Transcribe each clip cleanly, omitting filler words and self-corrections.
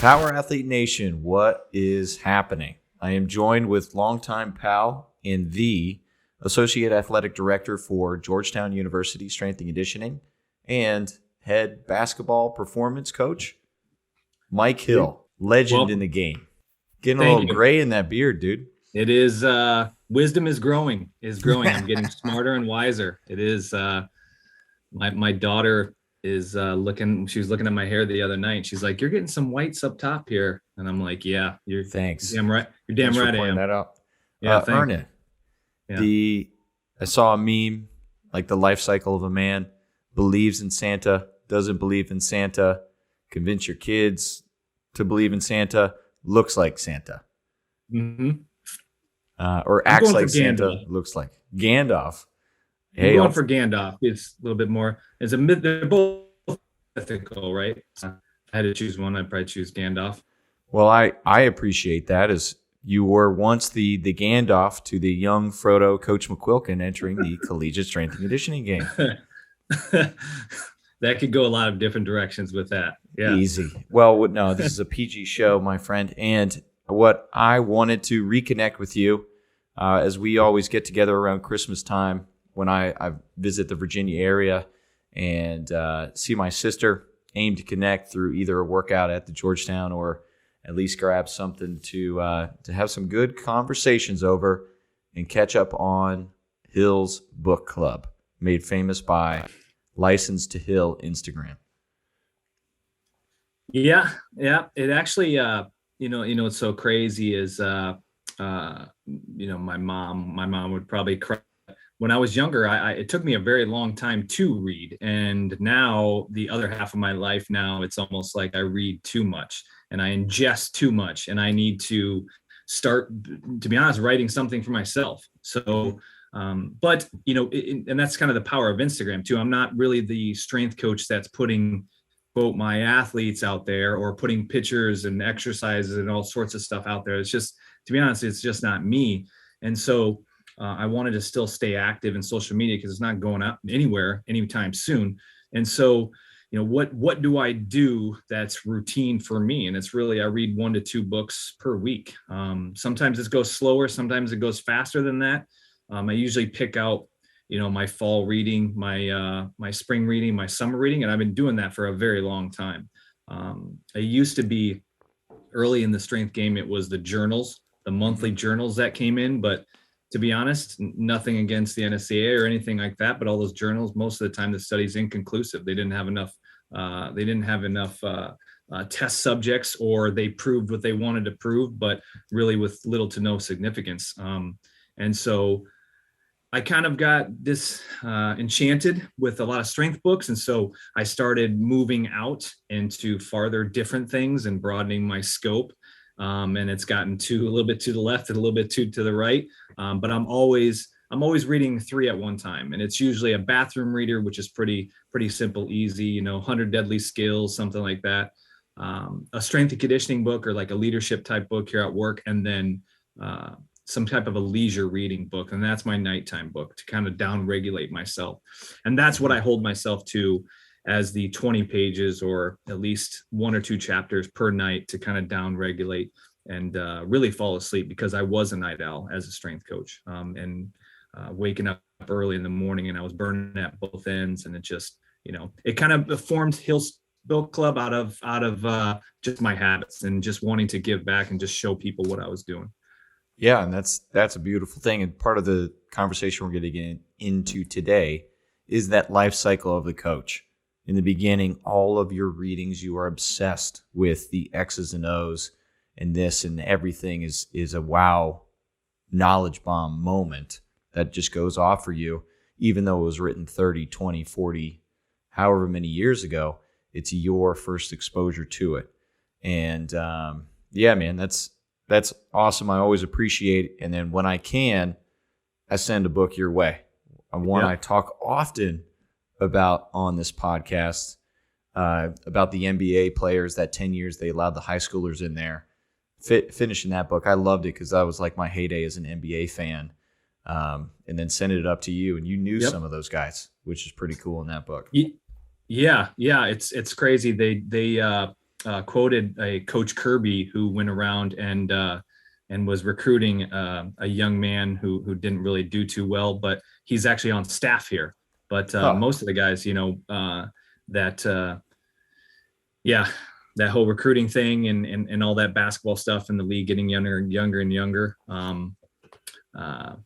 Power Athlete Nation, what is happening? I am joined with longtime pal and the Associate Athletic Director for Georgetown University Strength and Conditioning and head basketball performance coach, Mike Hill, legend in the game. Getting a little gray in that beard, dude. It is, wisdom is growing. I'm getting smarter and wiser. It is, my daughter is she was looking at my hair the other night. She's like, "You're getting some whites up top here." And I'm like, "Yeah, thanks. Damn right. You're damn Thanks right for I am." that out. Yeah, earn it. Yeah. I saw a meme, like the life cycle of a man: believes in Santa, doesn't believe in Santa, convince your kids to believe in Santa, looks like Santa. Mm-hmm. Or acts like Santa, looks like Gandalf. Hey, I'm going for Gandalf. It's a little bit more. It's a myth. They're both ethical, right? So I had to choose one. I'd probably choose Gandalf. Well, I appreciate that, as you were once the Gandalf to the young Frodo, Coach McQuilkin, entering the collegiate strength and conditioning game. That could go a lot of different directions with that. Yeah. Easy. Well, no, this is a PG show, my friend. And what I wanted to reconnect with you, as we always get together around Christmas time when I visit the Virginia area and see my sister, aim to connect through either a workout at the Georgetown or at least grab something to have some good conversations over and catch up on Hill's Book Club, made famous by License to Hill Instagram. Yeah. It actually, what's so crazy is, my mom would probably cry. When I was younger, it took me a very long time to read. And now the other half of my life now, it's almost like I read too much and I ingest too much. And I need to start, to be honest, writing something for myself. So, and that's kind of the power of Instagram too. I'm not really the strength coach that's putting, quote, my athletes out there or putting pictures and exercises and all sorts of stuff out there. It's just, to be honest, it's just not me. And so I wanted to still stay active in social media because it's not going out anywhere anytime soon. And so, what do I do that's routine for me? And it's really, I read 1 to 2 books per week. Sometimes it goes slower. Sometimes it goes faster than that. I usually pick out, my fall reading, my spring reading, my summer reading, and I've been doing that for a very long time. I used to be early in the strength game. It was the journals, the monthly journals that came in, but to be honest, nothing against the NSCA or anything like that, but all those journals, most of the time the study's inconclusive. They didn't have enough test subjects, or they proved what they wanted to prove, but really with little to no significance. And so I kind of got this enchanted with a lot of strength books. And so I started moving out into farther different things and broadening my scope. And it's gotten a little bit to the left and a little bit to the right. But I'm always reading 3 at one time. And it's usually a bathroom reader, which is pretty simple, easy, 100 Deadly Skills, something like that. A strength and conditioning book, or like a leadership type book here at work. And then some type of a leisure reading book. And that's my nighttime book to kind of down regulate myself. And that's what I hold myself to, as the 20 pages or at least 1 or 2 chapters per night to kind of down regulate and really fall asleep, because I was a night owl as a strength coach, and waking up early in the morning, and I was burning at both ends. And it just, it kind of formed Hill's Book Club out of just my habits and just wanting to give back and just show people what I was doing. Yeah, and that's a beautiful thing. And part of the conversation we're going to get into today is that life cycle of the coach. In the beginning, all of your readings, you are obsessed with the X's and O's, and this and everything is a wow knowledge bomb moment that just goes off for you, even though it was written 30, 20, 40, however many years ago. It's your first exposure to it. And yeah, man, that's awesome. I always appreciate it. And then when I can, I send a book your way. One I talk often about on this podcast, about the NBA players, that 10 years they allowed the high schoolers in there. Finishing that book, I loved it because that was like my heyday as an NBA fan. And then sending it up to you, and you knew some of those guys, which is pretty cool in that book. Yeah, it's crazy. They quoted a Coach Kirby who went around and was recruiting a young man who didn't really do too well, but he's actually on staff here. But most of the guys, that yeah, that whole recruiting thing and all that basketball stuff in the league getting younger and younger and younger. That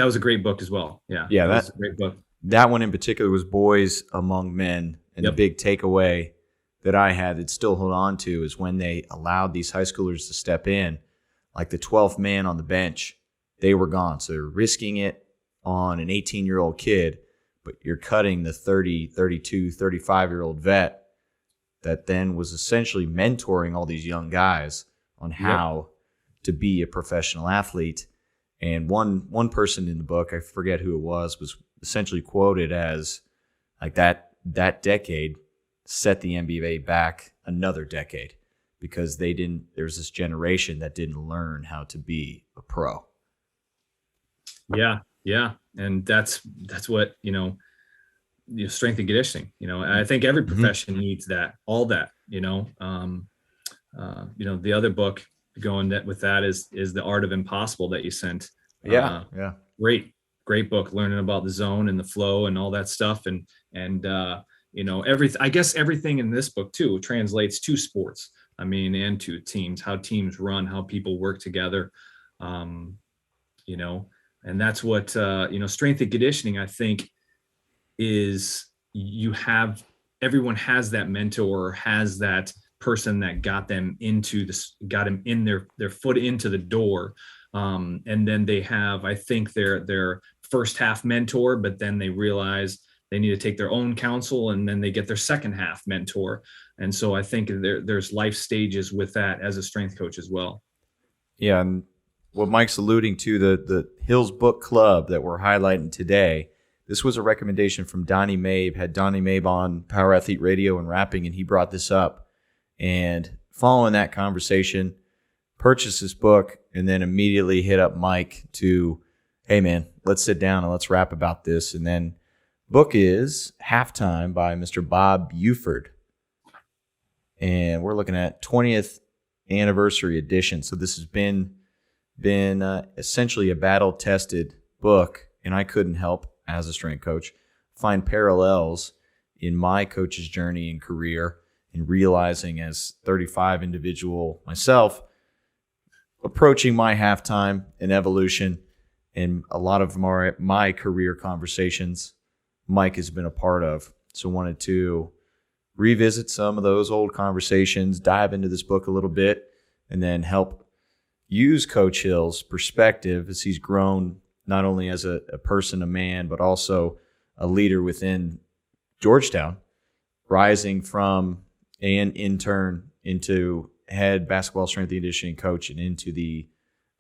was a great book as well. Yeah, that was a great book. That one in particular was Boys Among Men, and the big takeaway that I had that still hold on to is when they allowed these high schoolers to step in, like the 12th man on the bench, they were gone. So they're risking it on an 18-year-old kid, but you're cutting the 30, 32, 35-year-old vet that then was essentially mentoring all these young guys on how to be a professional athlete. And one person in the book, I forget who it was essentially quoted as like that decade set the NBA back another decade because there's this generation that didn't learn how to be a pro. Yeah. And that's what, strength and conditioning, I think every profession needs that, all that, the other book going with that is The Art of Impossible that you sent. Great book, learning about the zone and the flow and all that stuff. And I guess everything in this book too translates to sports. I mean, and to teams, how teams run, how people work together, and that's what, strength and conditioning, I think, is everyone has that mentor, has that person that got them got them in their foot into the door. And then they have, I think, their first half mentor, but then they realize they need to take their own counsel, and then they get their second half mentor. And so I think there's life stages with that as a strength coach as well. Yeah, and what Mike's alluding to, the Hills Book Club that we're highlighting today, this was a recommendation from Donnie Mabe, had Donnie Mabe on Power Athlete Radio and Rapping, and he brought this up. And following that conversation, purchased this book, and then immediately hit up Mike to, hey man, let's sit down and let's rap about this. And then book is Halftime by Mr. Bob Buford. And we're looking at 20th anniversary edition. So this has been essentially a battle-tested book, and I couldn't help, as a strength coach, find parallels in my coach's journey and career, and realizing as 35 individual myself, approaching my halftime and evolution, and a lot of my career conversations Mike has been a part of. So wanted to revisit some of those old conversations, dive into this book a little bit, and then help use Coach Hill's perspective as he's grown not only as a person, a man, but also a leader within Georgetown, rising from an intern into head basketball strength and conditioning coach and into the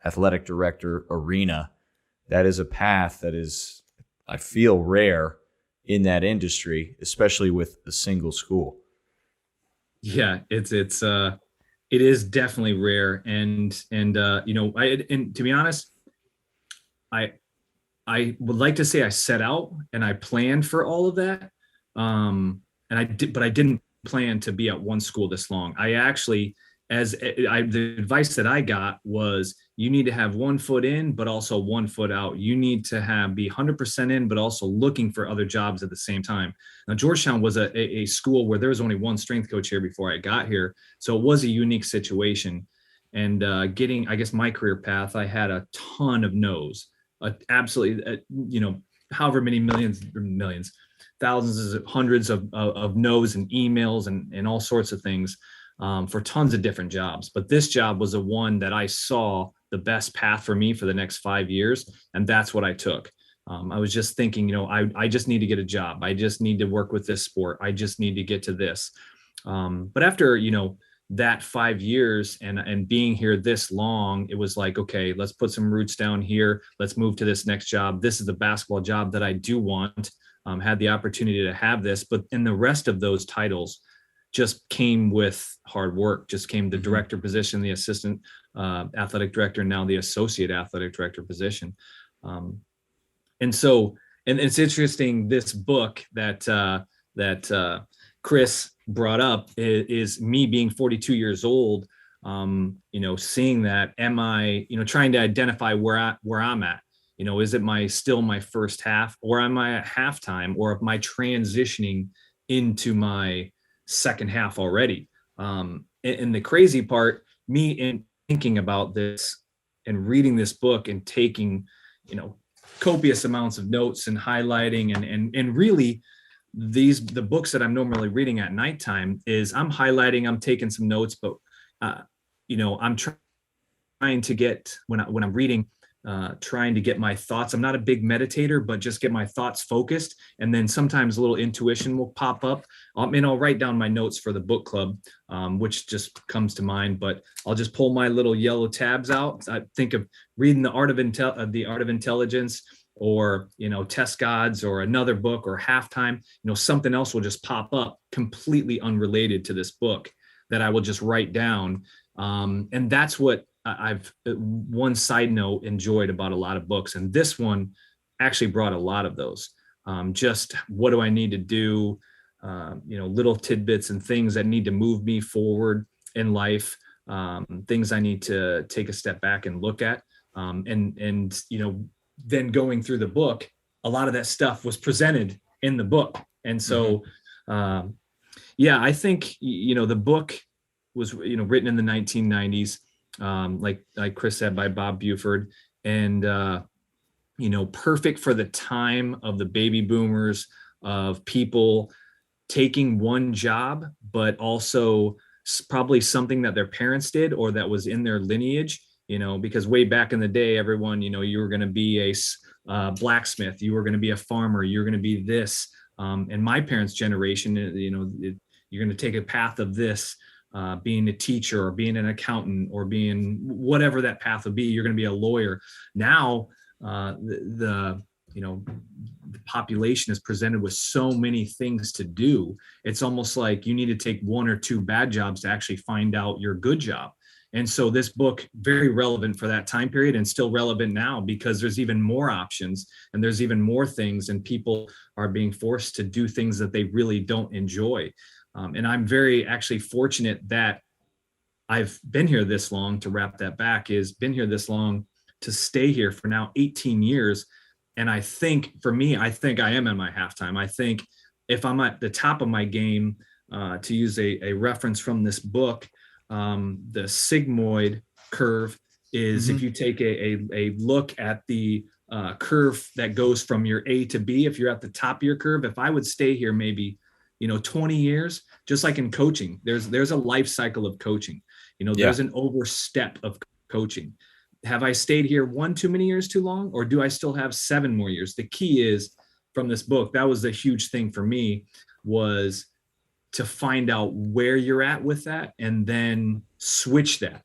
athletic director arena. That is a path that is, I feel, rare in that industry, especially with a single school. Yeah, it is definitely rare. And to be honest, I would like to say I set out and I planned for all of that. But I didn't plan to be at one school this long. I actually, the advice that I got was, you need to have 1 foot in, but also 1 foot out. You need to be 100% in, but also looking for other jobs at the same time. Now, Georgetown was a school where there was only one strength coach here before I got here. So it was a unique situation. And getting, I guess, my career path, I had a ton of no's, absolutely, however many millions, thousands, hundreds of no's and emails and all sorts of things for tons of different jobs. But this job was the one that I saw the best path for me for the next 5 years. And that's what I took. I was just thinking, I just need to get a job. I just need to work with this sport. I just need to get to this. But after, that 5 years and being here this long, it was like, okay, let's put some roots down here. Let's move to this next job. This is the basketball job that I do want. Had the opportunity to have this, but in the rest of those titles just came with hard work, just came the director position, the assistant athletic director, now the associate athletic director position. And it's interesting, this book that Chris brought up is me being 42 years old, seeing that, am I, trying to identify where I'm at. Is it still my first half, or am I at halftime, or am I transitioning into my second half already? And the crazy part, me in thinking about this and reading this book and taking, copious amounts of notes and highlighting and really the books that I'm normally reading at nighttime is I'm highlighting, I'm taking some notes, but I'm trying to get when I'm reading, trying to get my thoughts. I'm not a big meditator, but just get my thoughts focused. And then sometimes a little intuition will pop up. And I'll write down my notes for the book club, which just comes to mind. But I'll just pull my little yellow tabs out. I think of reading the Art of Intelligence, or Test Gods, or another book, or Halftime. Something else will just pop up completely unrelated to this book that I will just write down. And that's what I've, one side note, enjoyed about a lot of books, and this one actually brought a lot of those. Just what do I need to do? Little tidbits and things that need to move me forward in life. Things I need to take a step back and look at. Then going through the book, a lot of that stuff was presented in the book, and so, I think the book was written in the 1990s. Like Chris said, by Bob Buford, and perfect for the time of the baby boomers, of people taking one job, but also probably something that their parents did or that was in their lineage. Because way back in the day, everyone, you were going to be a blacksmith, you were going to be a farmer, you're going to be this. And my parents' generation, you're going to take a path of this. Being a teacher, or being an accountant, or being whatever that path would be. You're going to be a lawyer. Now, the population is presented with so many things to do. It's almost like you need to take one or two bad jobs to actually find out your good job. And so this book, very relevant for that time period, and still relevant now, because there's even more options and there's even more things, and people are being forced to do things that they really don't enjoy. And I'm very actually fortunate that I've been here this long, to wrap that back, is been here this long to stay here for now 18 years. And I think for me, I think I am in my halftime. I think if I'm at the top of my game, to use a reference from this book, the sigmoid curve is, if you take a look at the curve that goes from your A to B, if you're at the top of your curve, if I would stay here maybe 20 years, just like in coaching, there's a life cycle of coaching. There's an overstep of coaching. Have I stayed here one too many years too long, or do I still have 7 more years? The key is, from this book, that was the huge thing for me, was to find out where you're at with that, and then switch that.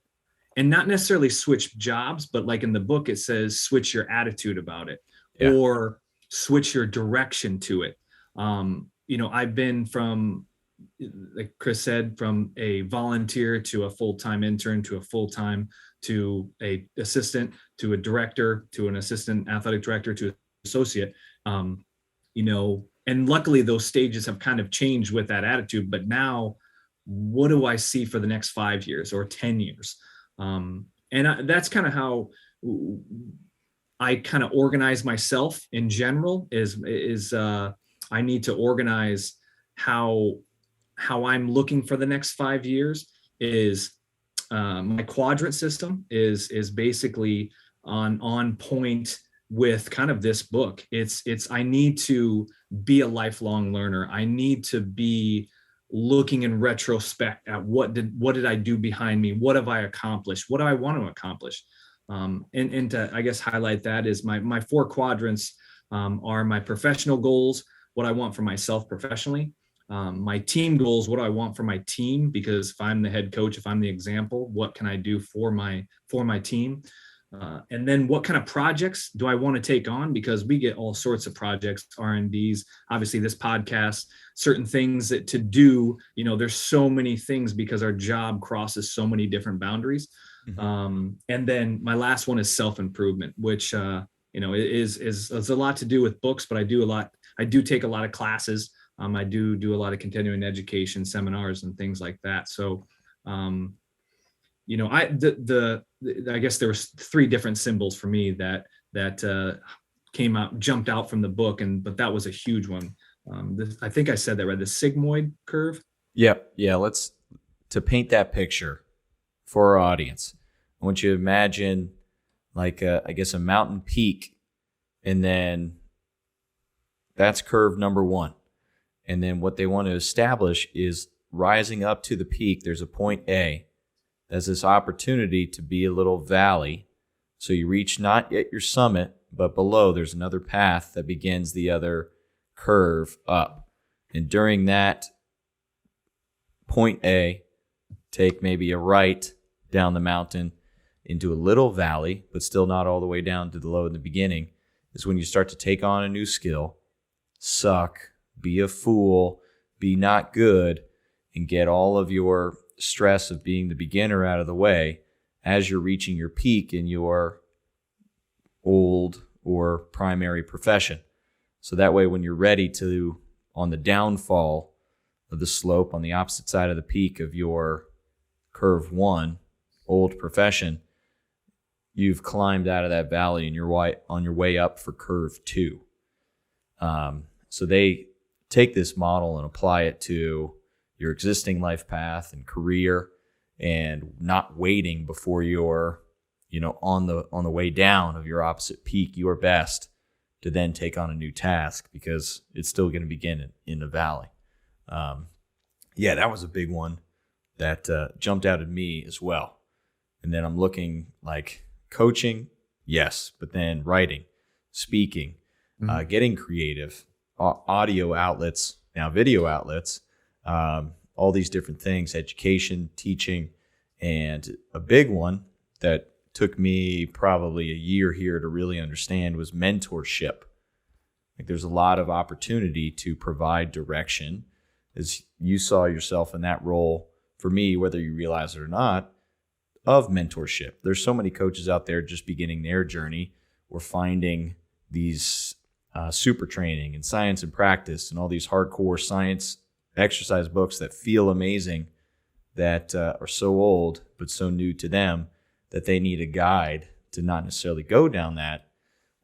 And not necessarily switch jobs, but like in the book, it says switch your attitude about it, or switch your direction to it. I've been from, like Chris said, from a volunteer to a full-time intern, to a full-time, to a assistant, to a director, to an assistant athletic director, to associate, and luckily those stages have kind of changed with that attitude. But now, what do I see for the next 5 years or 10 years? That's kind of how I kind of organize myself in general, is I need to organize how I'm looking for the next 5 years. Is my quadrant system is basically on point with kind of this book. It's I need to be a lifelong learner. I need to be looking in retrospect at what did I do behind me? What have I accomplished? What do I want to accomplish? And to, I guess, highlight that is my 4 quadrants are my professional goals, what I want for myself professionally, my team goals, what do I want for my team, because if I'm the head coach, if I'm the example, what can I do for my team? And then what kind of projects do I want to take on? Because we get all sorts of projects, R&Ds, obviously this podcast, certain things that to do, there's so many things because our job crosses so many different boundaries. And then my last one is self-improvement, which, is a lot to do with books, but I do take a lot of classes. I do a lot of continuing education seminars and things like that. So, I guess there was three different symbols for me that jumped out from the book, but that was a huge one. I think I said that right, the sigmoid curve. Yep. Yeah. To paint that picture for our audience, I want you to imagine like I guess a mountain peak, and then that's curve number one. And then what they want to establish is rising up to the peak. There's a point A. There's this opportunity to be a little valley. So you reach not at your summit, but below there's another path that begins the other curve up. And during that point A, take maybe a right down the mountain into a little valley, but still not all the way down to the low in the beginning, is when you start to take on a new skill, suck, be a fool, be not good, and get all of your stress of being the beginner out of the way as you're reaching your peak in your old or primary profession. So that way, when you're ready to, on the downfall of the slope on the opposite side of the peak of your curve one, old profession, you've climbed out of that valley and you're on your way up for curve two. So they take this model and apply it to your existing life path and career, and not waiting before you're, on the way down of your opposite peak, your best, to then take on a new task, because it's still going to begin in the valley. That was a big one that jumped out at me as well. And then I'm looking like coaching, yes, but then writing, speaking, getting creative, audio outlets, now video outlets, all these different things, education, teaching, and a big one that took me probably a year here to really understand was mentorship. Like, there's a lot of opportunity to provide direction, as you saw yourself in that role, for me, whether you realize it or not, of mentorship. There's so many coaches out there just beginning their journey, or finding these super training and science and practice and all these hardcore science exercise books that feel amazing, that are so old but so new to them, that they need a guide to not necessarily go down that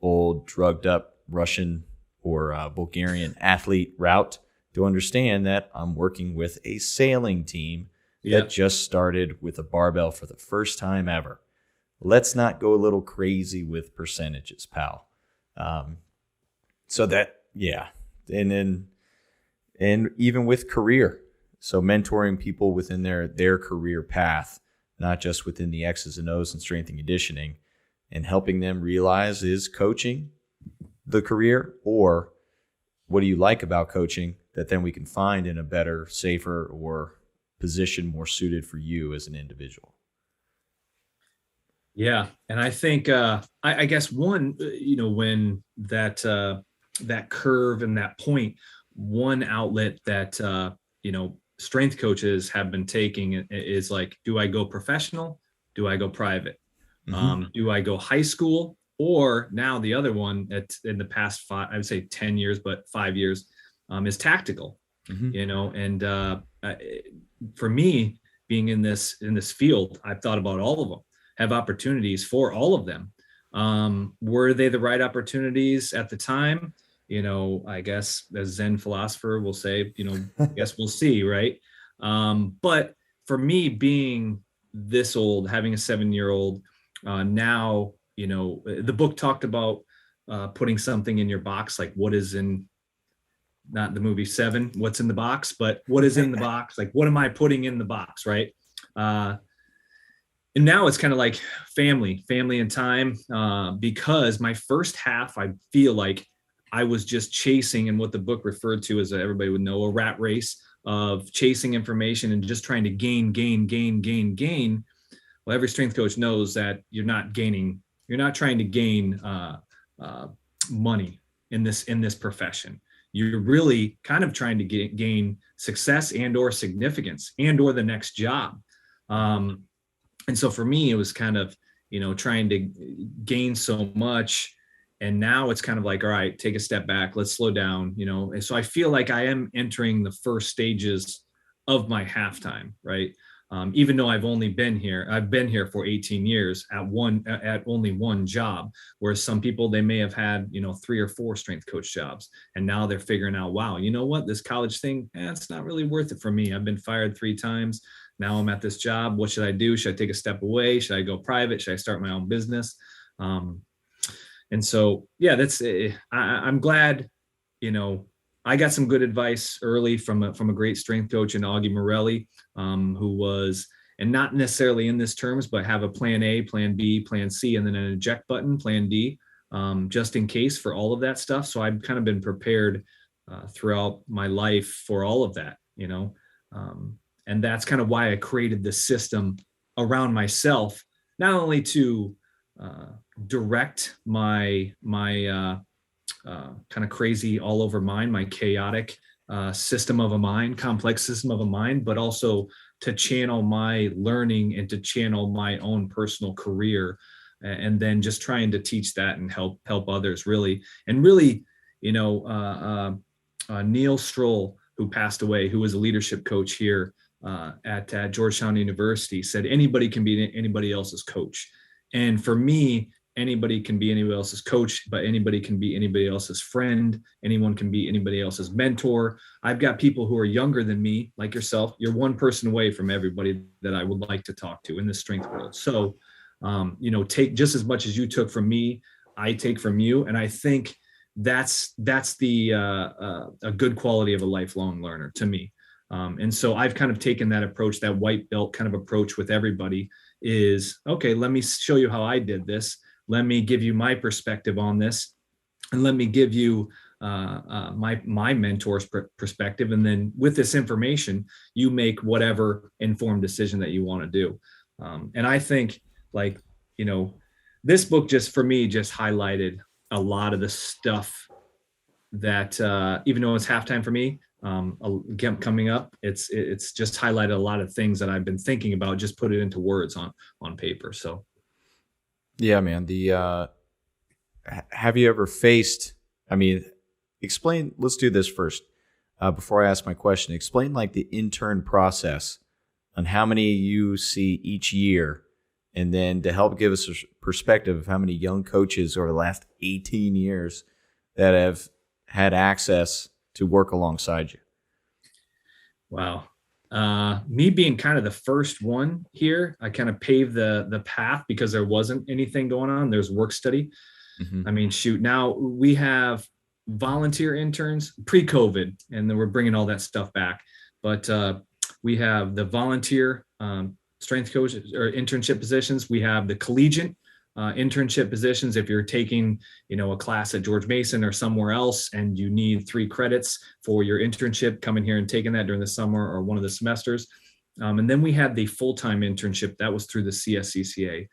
old, drugged up Russian or Bulgarian athlete route, to understand that I'm working with a sailing team that just started with a barbell for the first time ever. Let's not go a little crazy with percentages, pal. And even with career. So mentoring people within their career path, not just within the X's and O's and strength and conditioning, and helping them realize, is coaching the career, or what do you like about coaching that then we can find in a better, safer, or position more suited for you as an individual? Yeah. And I think, I guess one, when that curve and that point, one outlet that, strength coaches have been taking is like, do I go professional? Do I go private? Mm-hmm. Do I go high school? Or now the other one in the past I would say 10 years, but 5 years, is tactical, and for me, being in this field, I've thought about all of them, have opportunities for all of them. Were they the right opportunities at the time? I guess as Zen philosopher will say, I guess we'll see, right? But for me, being this old, having a 7-year-old, now, the book talked about putting something in your box, like what is in, not the movie Seven, what's in the box, but what is in the box? Like, what am I putting in the box, right? And now it's kind of like family and time, because my first half, I feel like I was just chasing, and what the book referred to as, everybody would know, a rat race of chasing information and just trying to gain. Well, every strength coach knows that you're not trying to gain money in this profession. You're really kind of trying to gain success and or significance and or the next job. And so for me, it was kind of, trying to gain so much And now it's kind of like, all right, take a step back, let's slow down, And so I feel like I am entering the first stages of my halftime, right? Even though I've been here for 18 years at only one job, whereas some people, they may have had, 3 or 4 strength coach jobs. And now they're figuring out, wow, you know what, this college thing, it's not really worth it for me. I've been fired 3 times. Now I'm at this job. What should I do? Should I take a step away? Should I go private? Should I start my own business? And so, yeah, I'm glad, I got some good advice early from a great strength coach in Augie Morelli, who was, and not necessarily in this terms, but have a plan A, plan B, plan C, and then an eject button, plan D, just in case for all of that stuff. So I've kind of been prepared throughout my life for all of that, and that's kind of why I created this system around myself, not only to direct my kind of crazy all over mind, my chaotic system of a mind, complex system of a mind, but also to channel my learning and to channel my own personal career, and then just trying to teach that and help others really. And really, Neil Stroll, who passed away, who was a leadership coach here at Georgetown University, said anybody can be anybody else's coach. And for me, anybody can be anybody else's coach, but anybody can be anybody else's friend. Anyone can be anybody else's mentor. I've got people who are younger than me, like yourself. You're one person away from everybody that I would like to talk to in the strength world. So, take just as much as you took from me, I take from you. And I think that's the a good quality of a lifelong learner to me. And so I've kind of taken that approach, that white belt kind of approach with everybody is, okay, let me show you how I did this. Let me give you my perspective on this, and let me give you my mentor's perspective. And then with this information, you make whatever informed decision that you want to do. And I think, this book just for me just highlighted a lot of the stuff that even though it's halftime for me, coming up, it's just highlighted a lot of things that I've been thinking about, just put it into words on paper. So yeah, man, have you ever faced, explain, let's do this first before I ask my question. Explain like the intern process on how many you see each year, and then to help give us a perspective of how many young coaches over the last 18 years that have had access to work alongside you. Wow. Me being kind of the first one here, I kind of paved the path because there wasn't anything going on. There's work study. Mm-hmm. Now we have volunteer interns pre-COVID, and then we're bringing all that stuff back. But we have the volunteer strength coach or internship positions. We have the collegiate internship positions. If you're taking, a class at George Mason or somewhere else, and you need 3 credits for your internship, coming here and taking that during the summer or one of the semesters. And then we had the full-time internship that was through the CSCCA.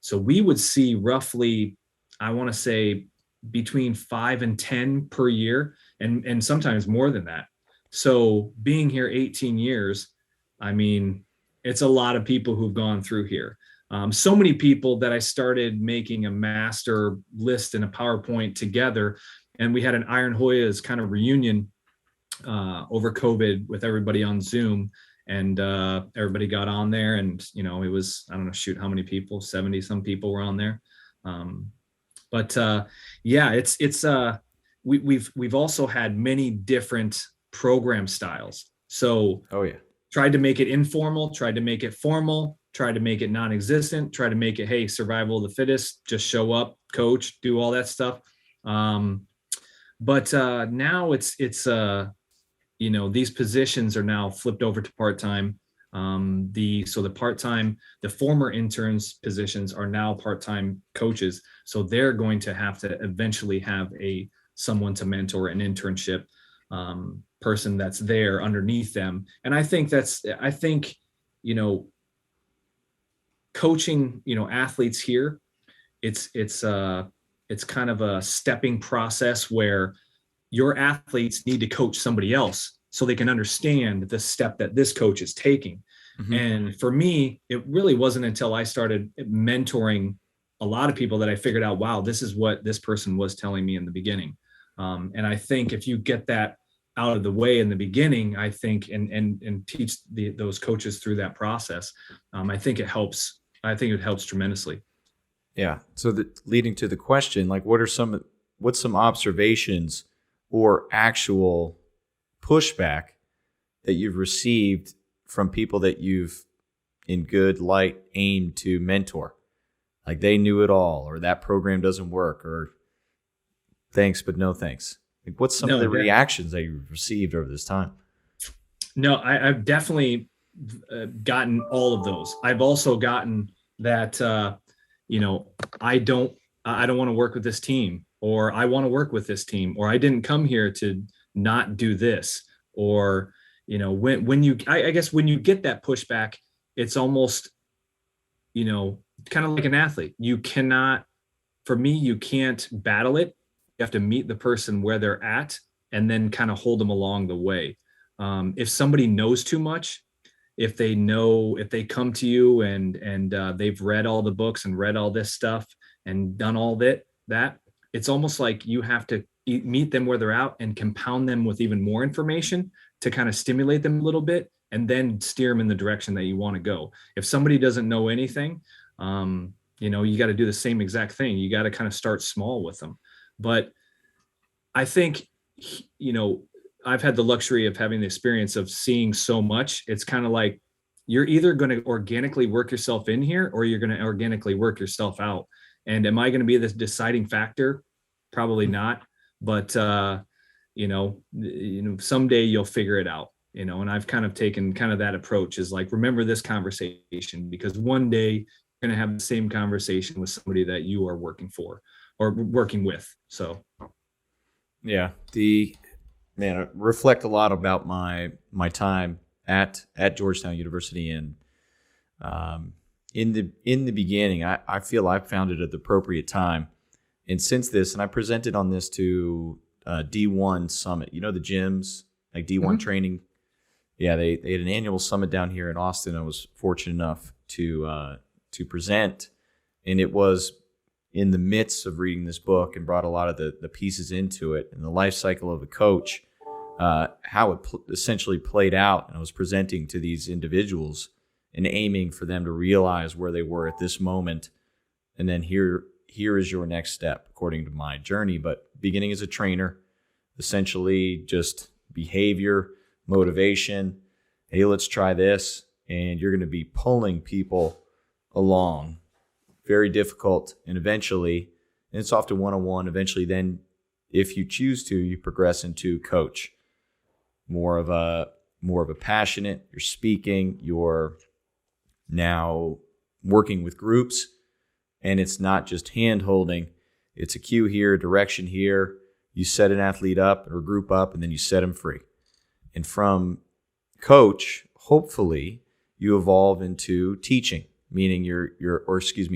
So we would see roughly, I want to say, between 5 and 10 per year, and sometimes more than that. So being here 18 years, it's a lot of people who've gone through here. So many people that I started making a master list and a PowerPoint together, and we had an Iron Hoyas kind of reunion over COVID with everybody on Zoom, and everybody got on there, and it was, I don't know, how many people, 70 some people were on there. We've also had many different program styles. So tried to make it informal, tried to make it formal, tried to make it non-existent, tried to make it, hey, survival of the fittest, just show up, coach, do all that stuff. But now it's these positions are now flipped over to part-time. The former interns positions are now part-time coaches. So they're going to have to eventually have someone to mentor an internship person that's there underneath them. And I think coaching, athletes here, it's kind of a stepping process where your athletes need to coach somebody else so they can understand the step that this coach is taking. Mm-hmm. And for me, it really wasn't until I started mentoring a lot of people that I figured out, wow, this is what this person was telling me in the beginning. And I think if you get that out of the way in the beginning, I think, and teach those coaches through that process, I think it helps. I think it helps tremendously. Yeah. So leading to the question, like, what's some observations or actual pushback that you've received from people that you've, in good light, aimed to mentor? Like, they knew it all, or that program doesn't work, or thanks but no thanks. Like, what's some of the reactions that you've received over this time? No, I've definitely gotten all of those. I've also gotten that, I don't want to work with this team, or I want to work with this team, or I didn't come here to not do this. Or, I guess when you get that pushback, it's almost, kind of like an athlete. You can't battle it. You have to meet the person where they're at and then kind of hold them along the way. If somebody knows too much, if they come to you and they've read all the books and read all this stuff and done all that, it's almost like you have to meet them where they're at and compound them with even more information to kind of stimulate them a little bit, and then steer them in the direction that you want to go. If somebody doesn't know anything, you got to do the same exact thing. You got to kind of start small with them. But I think, I've had the luxury of having the experience of seeing so much. It's kind of like, you're either going to organically work yourself in here, or you're going to organically work yourself out. And am I going to be this deciding factor? Probably not. But, someday you'll figure it out, and I've kind of taken kind of that approach, is like, remember this conversation, because one day you're going to have the same conversation with somebody that you are working for or working with. So, yeah, I reflect a lot about my time at Georgetown University, and in the beginning, I feel I found it at the appropriate time, and since this, and I presented on this to D1 Summit. The gyms, like D1 training. Yeah, they had an annual summit down here in Austin. I was fortunate enough to present, and it was in the midst of reading this book, and brought a lot of the pieces into it, and the life cycle of the coach, how it essentially played out. And I was presenting to these individuals and aiming for them to realize where they were at this moment, and then here is your next step according to my journey. But beginning as a trainer, essentially just behavior, motivation. Hey, let's try this. And you're going to be pulling people along. Very difficult. And eventually, and it's often one-on-one, eventually then, if you choose to, you progress into coach. More of a passionate, you're speaking, you're now working with groups, and it's not just hand-holding. It's a cue here, direction here. You set an athlete up or group up, and then you set them free. And from coach, hopefully, you evolve into teaching, meaning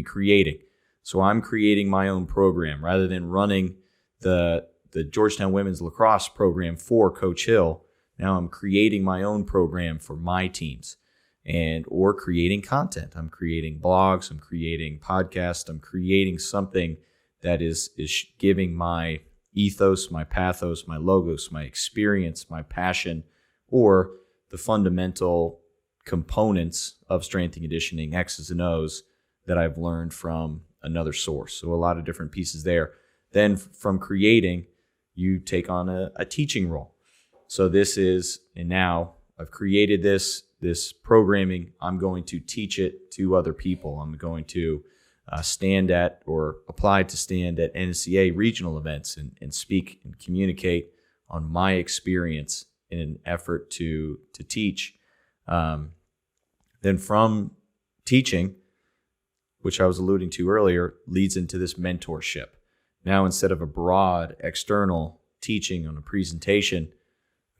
creating. So I'm creating my own program rather than running the Georgetown women's lacrosse program for Coach Hill. Now I'm creating my own program for my teams, or creating content. I'm creating blogs, I'm creating podcasts, I'm creating something that is giving my ethos, my pathos, my logos, my experience, my passion, or the fundamental components of strength and conditioning, X's and O's, that I've learned from another source. So a lot of different pieces there. Then from creating, you take on a teaching role. So this is, and now I've created this programming. I'm going to teach it to other people. I'm going to stand at or apply to stand at NCAA regional events and speak and communicate on my experience in an effort to teach. Then from teaching, which I was alluding to earlier, leads into this mentorship. Now, instead of a broad external teaching on a presentation,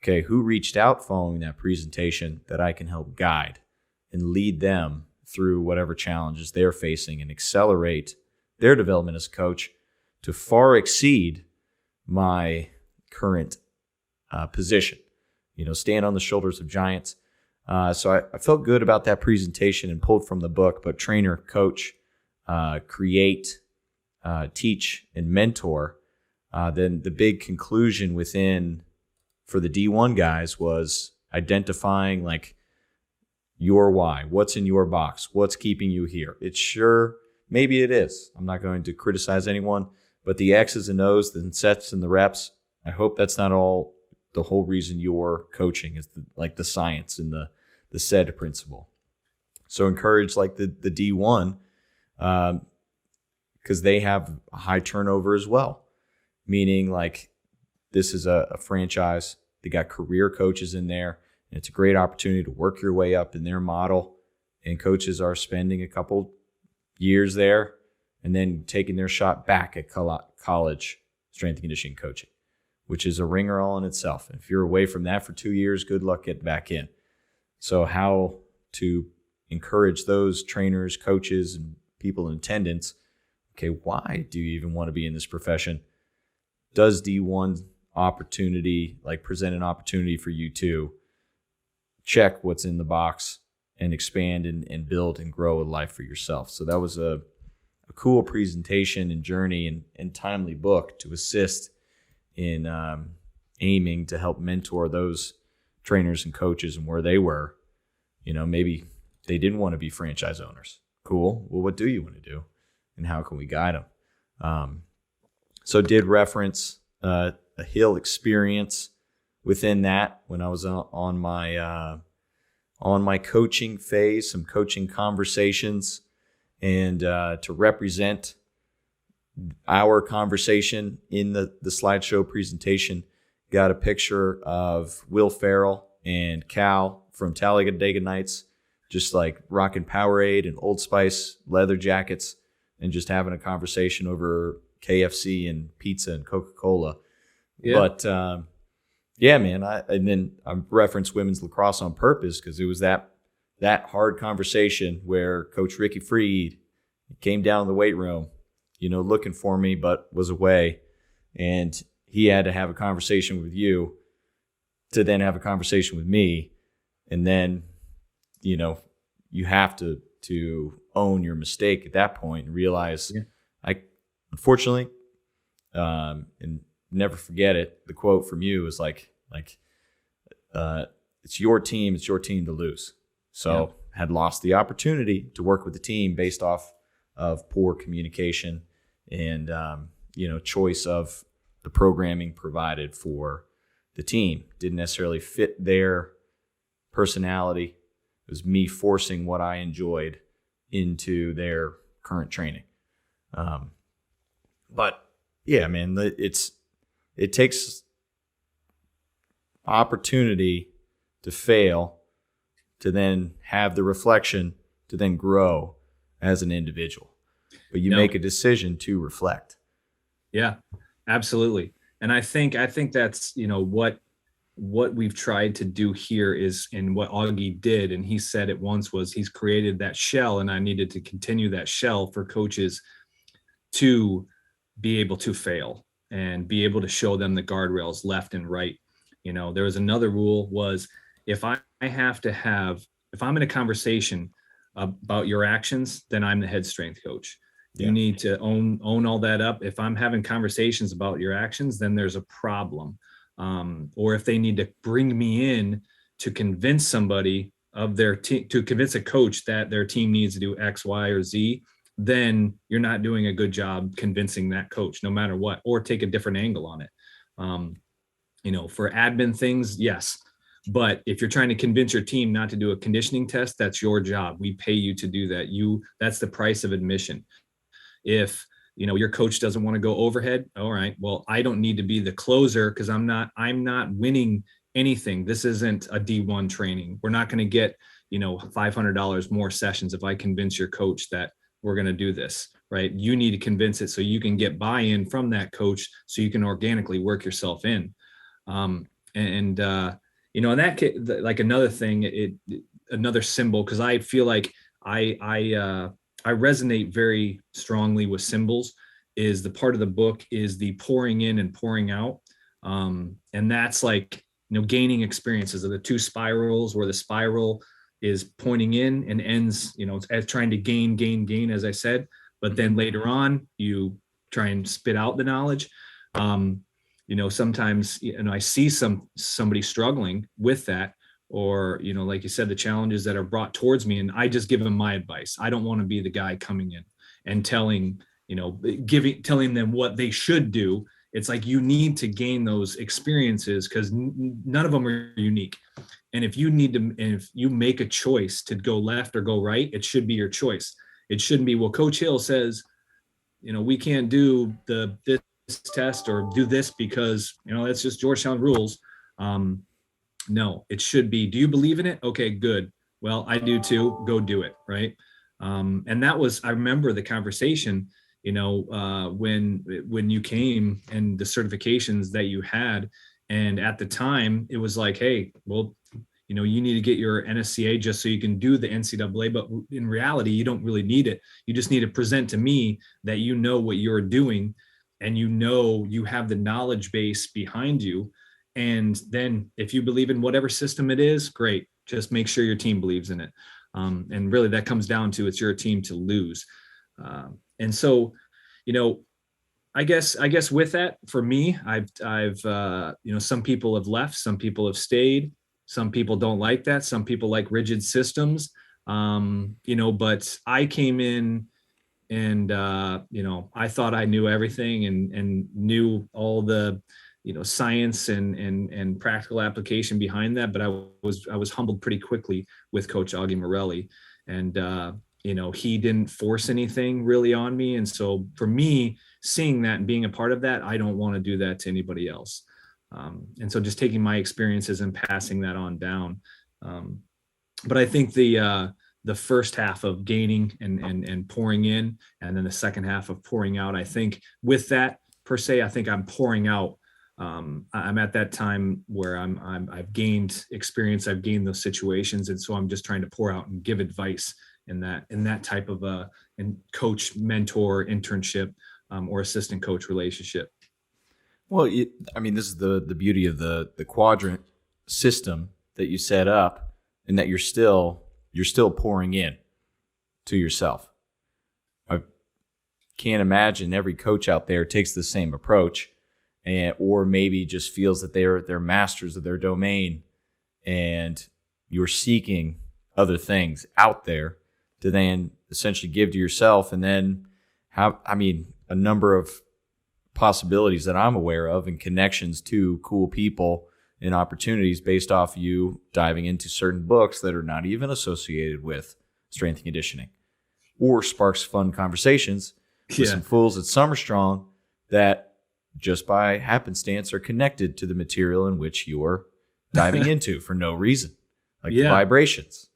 okay, who reached out following that presentation that I can help guide and lead them through whatever challenges they're facing and accelerate their development as a coach to far exceed my current position. Stand on the shoulders of giants. So I felt good about that presentation and pulled from the book, but trainer, coach, create, teach, and mentor, then the big conclusion within for the D1 guys was identifying like your why. What's in your box? What's keeping you here? It's sure, maybe it is. I'm not going to criticize anyone, but the X's and O's, the sets and the reps, I hope that's not all the whole reason you're coaching is like the science and the SED principle. So encourage like the D1 because they have a high turnover as well, meaning like this is a franchise. They got career coaches in there, and it's a great opportunity to work your way up in their model. And coaches are spending a couple years there and then taking their shot back at college strength and conditioning coaching, which is a ringer all in itself. And if you're away from that for 2 years, good luck getting back in. So how to encourage those trainers, coaches, and people in attendance, okay, why do you even want to be in this profession? Does D1 opportunity, like present an opportunity for you to check what's in the box and expand and build and grow a life for yourself? So that was a cool presentation and journey and timely book to assist in aiming to help mentor those trainers and coaches and where they were. You know, maybe they didn't want to be franchise owners. Cool. Well, what do you want to do? And how can we guide them? So did reference a Hill experience within that when I was on my coaching phase, some coaching conversations, and to represent our conversation in the slideshow presentation, got a picture of Will Ferrell and Cal from Talladega Nights, just like rocking Powerade and Old Spice leather jackets and just having a conversation over KFC and pizza and Coca-Cola. Yeah. But yeah, man, and then I referenced women's lacrosse on purpose because it was that hard conversation where Coach Ricky Freed came down in the weight room, you know, looking for me, but was away. And he had to have a conversation with you to then have a conversation with me. And then, you know, you have to own your mistake at that point and realize I unfortunately, and never forget it. The quote from you is like it's your team to lose. So had lost the opportunity to work with the team based off of poor communication and, choice of the programming provided for the team. Didn't necessarily fit their personality. It was me forcing what I enjoyed into their current training. But yeah, man, it takes opportunity to fail to then have the reflection to then grow as an individual. But you make a decision to reflect. Yeah, absolutely. And I think that's, what we've tried to do here is, and what Augie did, and he said it once, was he's created that shell, and I needed to continue that shell for coaches to be able to fail and be able to show them the guardrails left and right. There was another rule was if I'm in a conversation about your actions, then I'm the head strength coach. Yeah. You need to own all that up. If I'm having conversations about your actions, then there's a problem. Or if they need to bring me in to convince somebody of their team, to convince a coach that their team needs to do X, Y, or Z, then you're not doing a good job convincing that coach, no matter what, or take a different angle on it. For admin things, yes. But if you're trying to convince your team not to do a conditioning test, that's your job. We pay you to do that. That's the price of admission. If your coach doesn't want to go overhead, all right, well, I don't need to be the closer because I'm not winning anything. This isn't a D1 training. We're not going to get, $500 more sessions if I convince your coach that we're going to do this, right? You need to convince it so you can get buy-in from that coach so you can organically work yourself in. In that case, like another thing, another symbol, because I feel like I resonate very strongly with symbols, is the part of the book is the pouring in and pouring out. And that's like, gaining experiences of the two spirals, where the spiral is pointing in and ends, as trying to gain, as I said. but then later on you try and spit out the knowledge. Sometimes, I see somebody struggling with that, or, like you said, the challenges that are brought towards me, and I just give them my advice. I don't want to be the guy coming in and telling them what they should do. It's like, you need to gain those experiences, because none of them are unique. And if you make a choice to go left or go right, it should be your choice. It shouldn't be, well, Coach Hill says, we can't do this test or do this because, that's just Georgetown rules. No, it should be, do you believe in it? Okay, good. Well, I do too. Go do it. Right. And that was, I remember the conversation, when you came and the certifications that you had. And at the time it was like, hey, well, you need to get your NSCA just so you can do the NCAA, but in reality, you don't really need it. You just need to present to me that you know what you're doing, and you have the knowledge base behind you. And then if you believe in whatever system it is, great. Just make sure your team believes in it. And really that comes down to, it's your team to lose. And so, I guess with that, for me, I've some people have left, some people have stayed, some people don't like that. Some people like rigid systems. But I came in and, I thought I knew everything and knew all the, science and practical application behind that. But I was humbled pretty quickly with Coach Augie Morelli, and, he didn't force anything really on me. And so for me, seeing that and being a part of that, I don't want to do that to anybody else. And so just taking my experiences and passing that on down. But I think the first half of gaining and pouring in, and then the second half of pouring out, I think with that per se, I think I'm pouring out. I'm at that time where I've gained experience, I've gained those situations. And so I'm just trying to pour out and give advice in that type of coach, mentor, internship, or assistant coach relationship. Well, this is the beauty of the quadrant system that you set up, and that you're still pouring in to yourself. I can't imagine every coach out there takes the same approach, or maybe just feels that they're masters of their domain, and you're seeking other things out there to then essentially give to yourself, and then have a number of possibilities that I'm aware of and connections to cool people and opportunities based off you diving into certain books that are not even associated with strength and conditioning, or sparks fun conversations with some fools at Summer Strong that just by happenstance are connected to the material in which you're diving into for no reason, like the vibrations.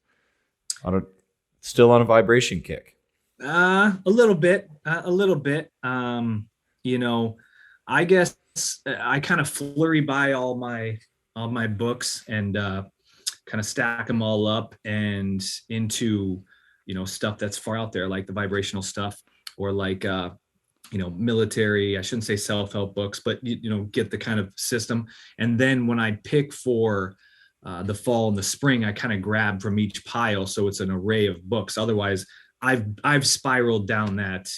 Still on a vibration kick. A little bit. I guess I kind of flurry by all my books and kind of stack them all up and into, stuff that's far out there, like the vibrational stuff, or like, military, I shouldn't say self-help books, but, get the kind of system. And then when I pick for the fall and the spring, I kind of grab from each pile. So it's an array of books. Otherwise, I've spiraled down that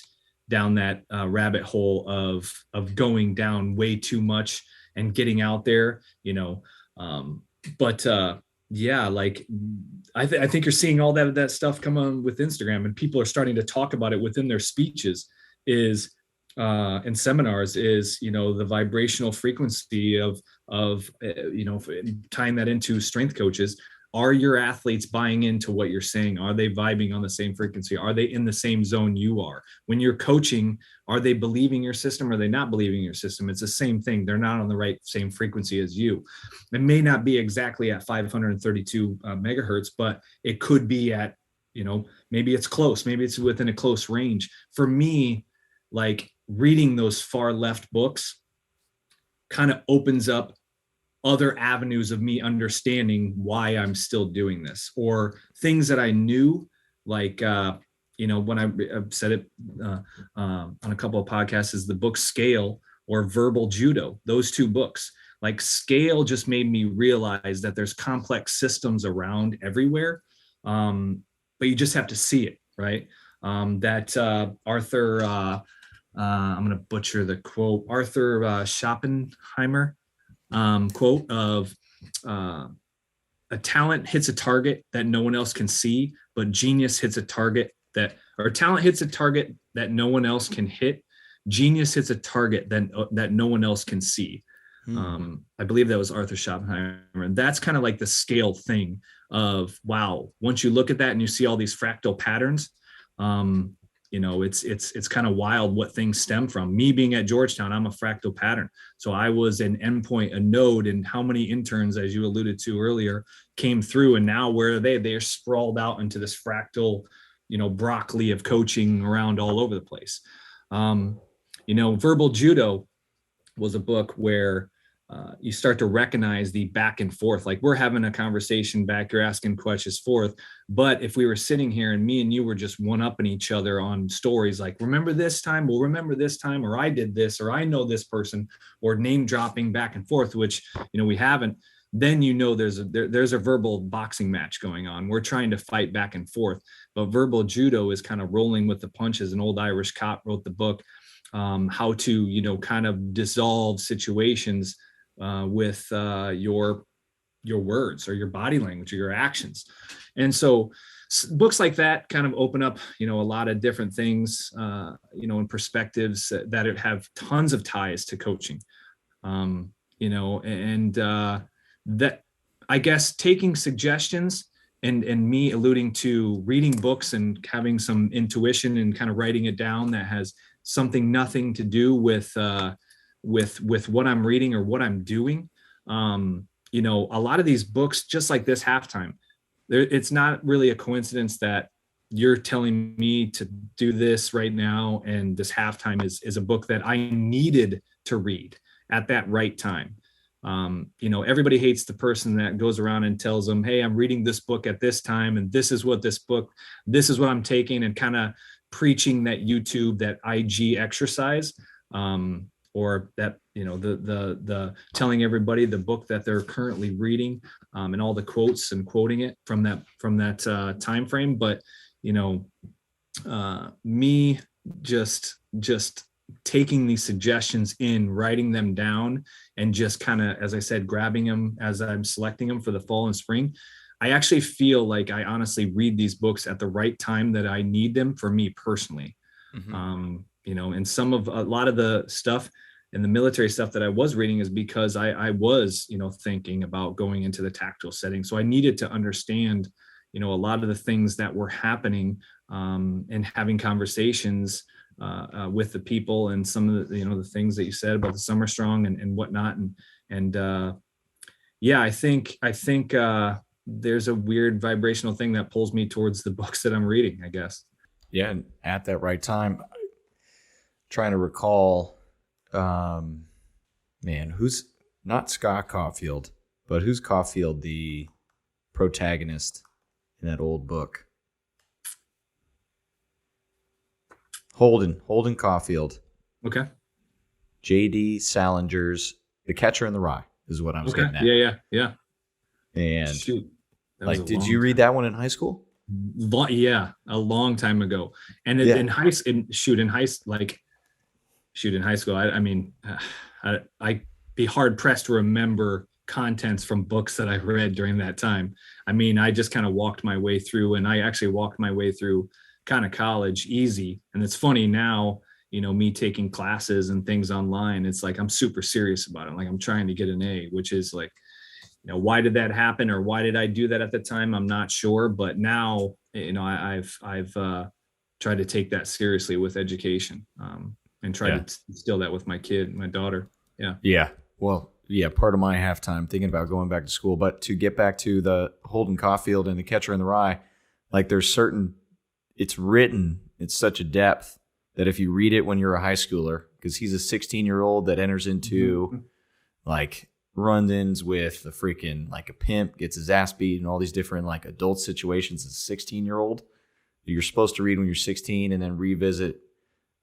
rabbit hole of going down way too much and getting out there, like I think you're seeing all that stuff come on with Instagram, and people are starting to talk about it within their speeches and seminars, is, the vibrational frequency of tying that into strength coaches. Are your athletes buying into what you're saying? Are they vibing on the same frequency? Are they in the same zone you are? When you're coaching, are they believing your system? Or are they not believing your system? It's the same thing. They're not on the same frequency as you. It may not be exactly at 532 megahertz, but it could be at, maybe it's close. Maybe it's within a close range. For me, like reading those far left books kind of opens up other avenues of me understanding why I'm still doing this, or things that I knew, like, when I've said it on a couple of podcasts, is the book Scale or Verbal Judo. Those two books, like Scale, just made me realize that there's complex systems around everywhere. But you just have to see it. Right. that Arthur, I'm going to butcher the quote, Arthur Schoppenheimer quote of a talent hits a target that no one else can see, but genius hits a target or talent hits a target that no one else can hit. Genius hits a target that no one else can see. I believe that was Arthur Schoppenheimer. And that's kind of like the scale thing of, wow, once you look at that and you see all these fractal patterns, it's kind of wild what things stem from. Me being at Georgetown, I'm a fractal pattern. So I was an endpoint, a node, and how many interns, as you alluded to earlier, came through, and now where are they? They're sprawled out into this fractal, broccoli of coaching around all over the place. Verbal Judo was a book where you start to recognize the back and forth. Like, we're having a conversation back, you're asking questions forth. But if we were sitting here and me and you were just one-upping each other on stories like, remember this time? Well, remember this time, or I did this, or I know this person, or name dropping back and forth, which, we haven't, then there's a verbal boxing match going on. We're trying to fight back and forth. But verbal judo is kind of rolling with the punches. An old Irish cop wrote the book, how to, kind of dissolve situations with your words or your body language or your actions. And so books like that kind of open up, a lot of different things, and perspectives that have tons of ties to coaching, that, I guess, taking suggestions and me alluding to reading books and having some intuition and kind of writing it down that has nothing to do with what I'm reading or what I'm doing. A lot of these books, just like this Halftime, it's not really a coincidence that you're telling me to do this right now. And this Halftime is a book that I needed to read at that right time. Everybody hates the person that goes around and tells them, hey, I'm reading this book at this time, and this is what I'm taking, and kind of preaching that YouTube, that IG exercise, or that, the telling everybody the book that they're currently reading, and all the quotes and quoting it from that time frame. But, me just taking these suggestions in, writing them down, and just kind of, as I said, grabbing them as I'm selecting them for the fall and spring. I actually feel like I honestly read these books at the right time that I need them for me personally. And a lot of the stuff and the military stuff that I was reading is because I was, thinking about going into the tactical setting. So I needed to understand, a lot of the things that were happening, and having conversations with the people, and some of the, the things that you said about the Summer Strong and whatnot. I think there's a weird vibrational thing that pulls me towards the books that I'm reading, I guess. Yeah. And at that right time, trying to recall, who's not Scott Caulfield, but who's Caulfield, the protagonist in that old book? Holden Caulfield. Okay. J.D. Salinger's The Catcher in the Rye is what I was getting at. Yeah. And shoot, did you read that one in high school? Yeah, a long time ago. And in high school, I'd be hard pressed to remember contents from books that I read during that time. I just kind of walked my way through, and I actually walked my way through kind of college easy. And it's funny now, me taking classes and things online, it's like I'm super serious about it. Like, I'm trying to get an A, which is like, why did that happen, or why did I do that at the time? I'm not sure. But now, I've tried to take that seriously with education, and try to instill that with my daughter. Yeah. Yeah. Well, yeah. Part of my halftime thinking about going back to school, but to get back to the Holden Caulfield and The Catcher in the Rye, like it's written, it's such a depth that if you read it when you're a high schooler, because he's a 16-year-old that enters into like run-ins with a freaking, like, a pimp, gets his ass beat, and all these different like adult situations as a 16-year-old. You're supposed to read when you're 16 and then revisit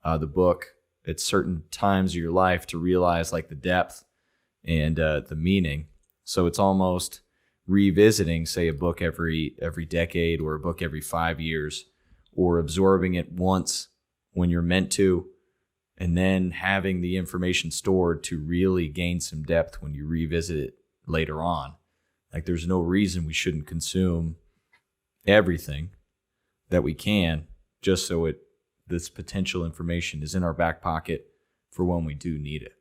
the book at certain times of your life to realize like the depth and the meaning. So it's almost revisiting, say, a book every decade, or a book every 5 years, or absorbing it once when you're meant to, and then having the information stored to really gain some depth when you revisit it later on. Like, there's no reason we shouldn't consume everything that we can, just so this potential information is in our back pocket for when we do need it.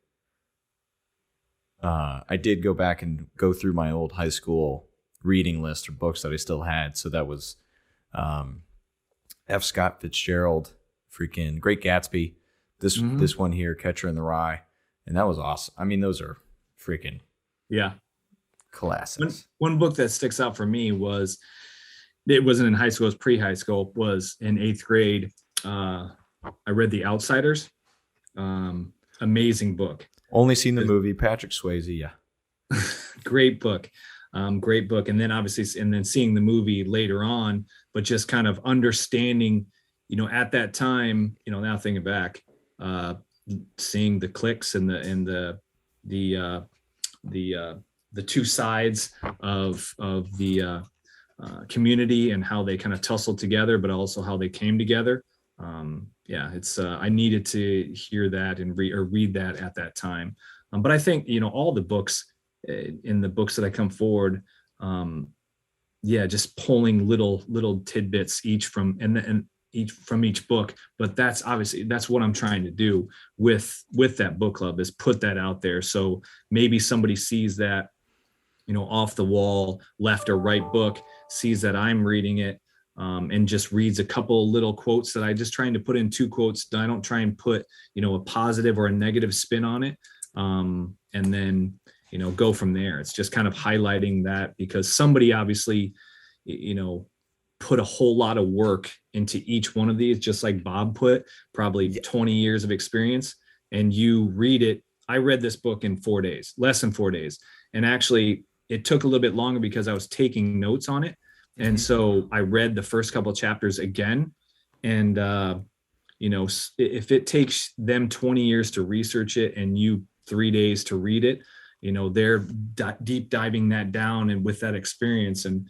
I did go back and go through my old high school reading list or books that I still had. So that was F. Scott Fitzgerald, freaking Great Gatsby. This one here, Catcher in the Rye, and that was awesome. I mean, those are freaking classics. One book that sticks out for me was, it wasn't in high school, it was pre-high school, was in 8th grade. I read The Outsiders. Amazing book. Only seen the movie, Patrick Swayze. Yeah. Great book. Great book. And then obviously, and then seeing the movie later on, but just kind of understanding, at that time, now thinking back, seeing the cliques and the two sides of the community and how they kind of tussled together, but also how they came together. It's I needed to hear that and read that at that time. But I think, all the books in the books that I come forward, just pulling little tidbits each from each book. But that's what I'm trying to do with that book club, is put that out there. So maybe somebody sees that, off the wall, left or right book, sees that I'm reading it, and just reads a couple little quotes that I just trying to put in 2 quotes. I don't try and put, a positive or a negative spin on it. And then, go from there. It's just kind of highlighting that, because somebody obviously, put a whole lot of work into each one of these, just like Bob put probably 20 years of experience, and you read it. I read this book in 4 days, less than 4 days. And actually it took a little bit longer because I was taking notes on it. And so I read the first couple of chapters again. And, if it takes them 20 years to research it and you 3 days to read it, they're deep diving that down, and with that experience. And,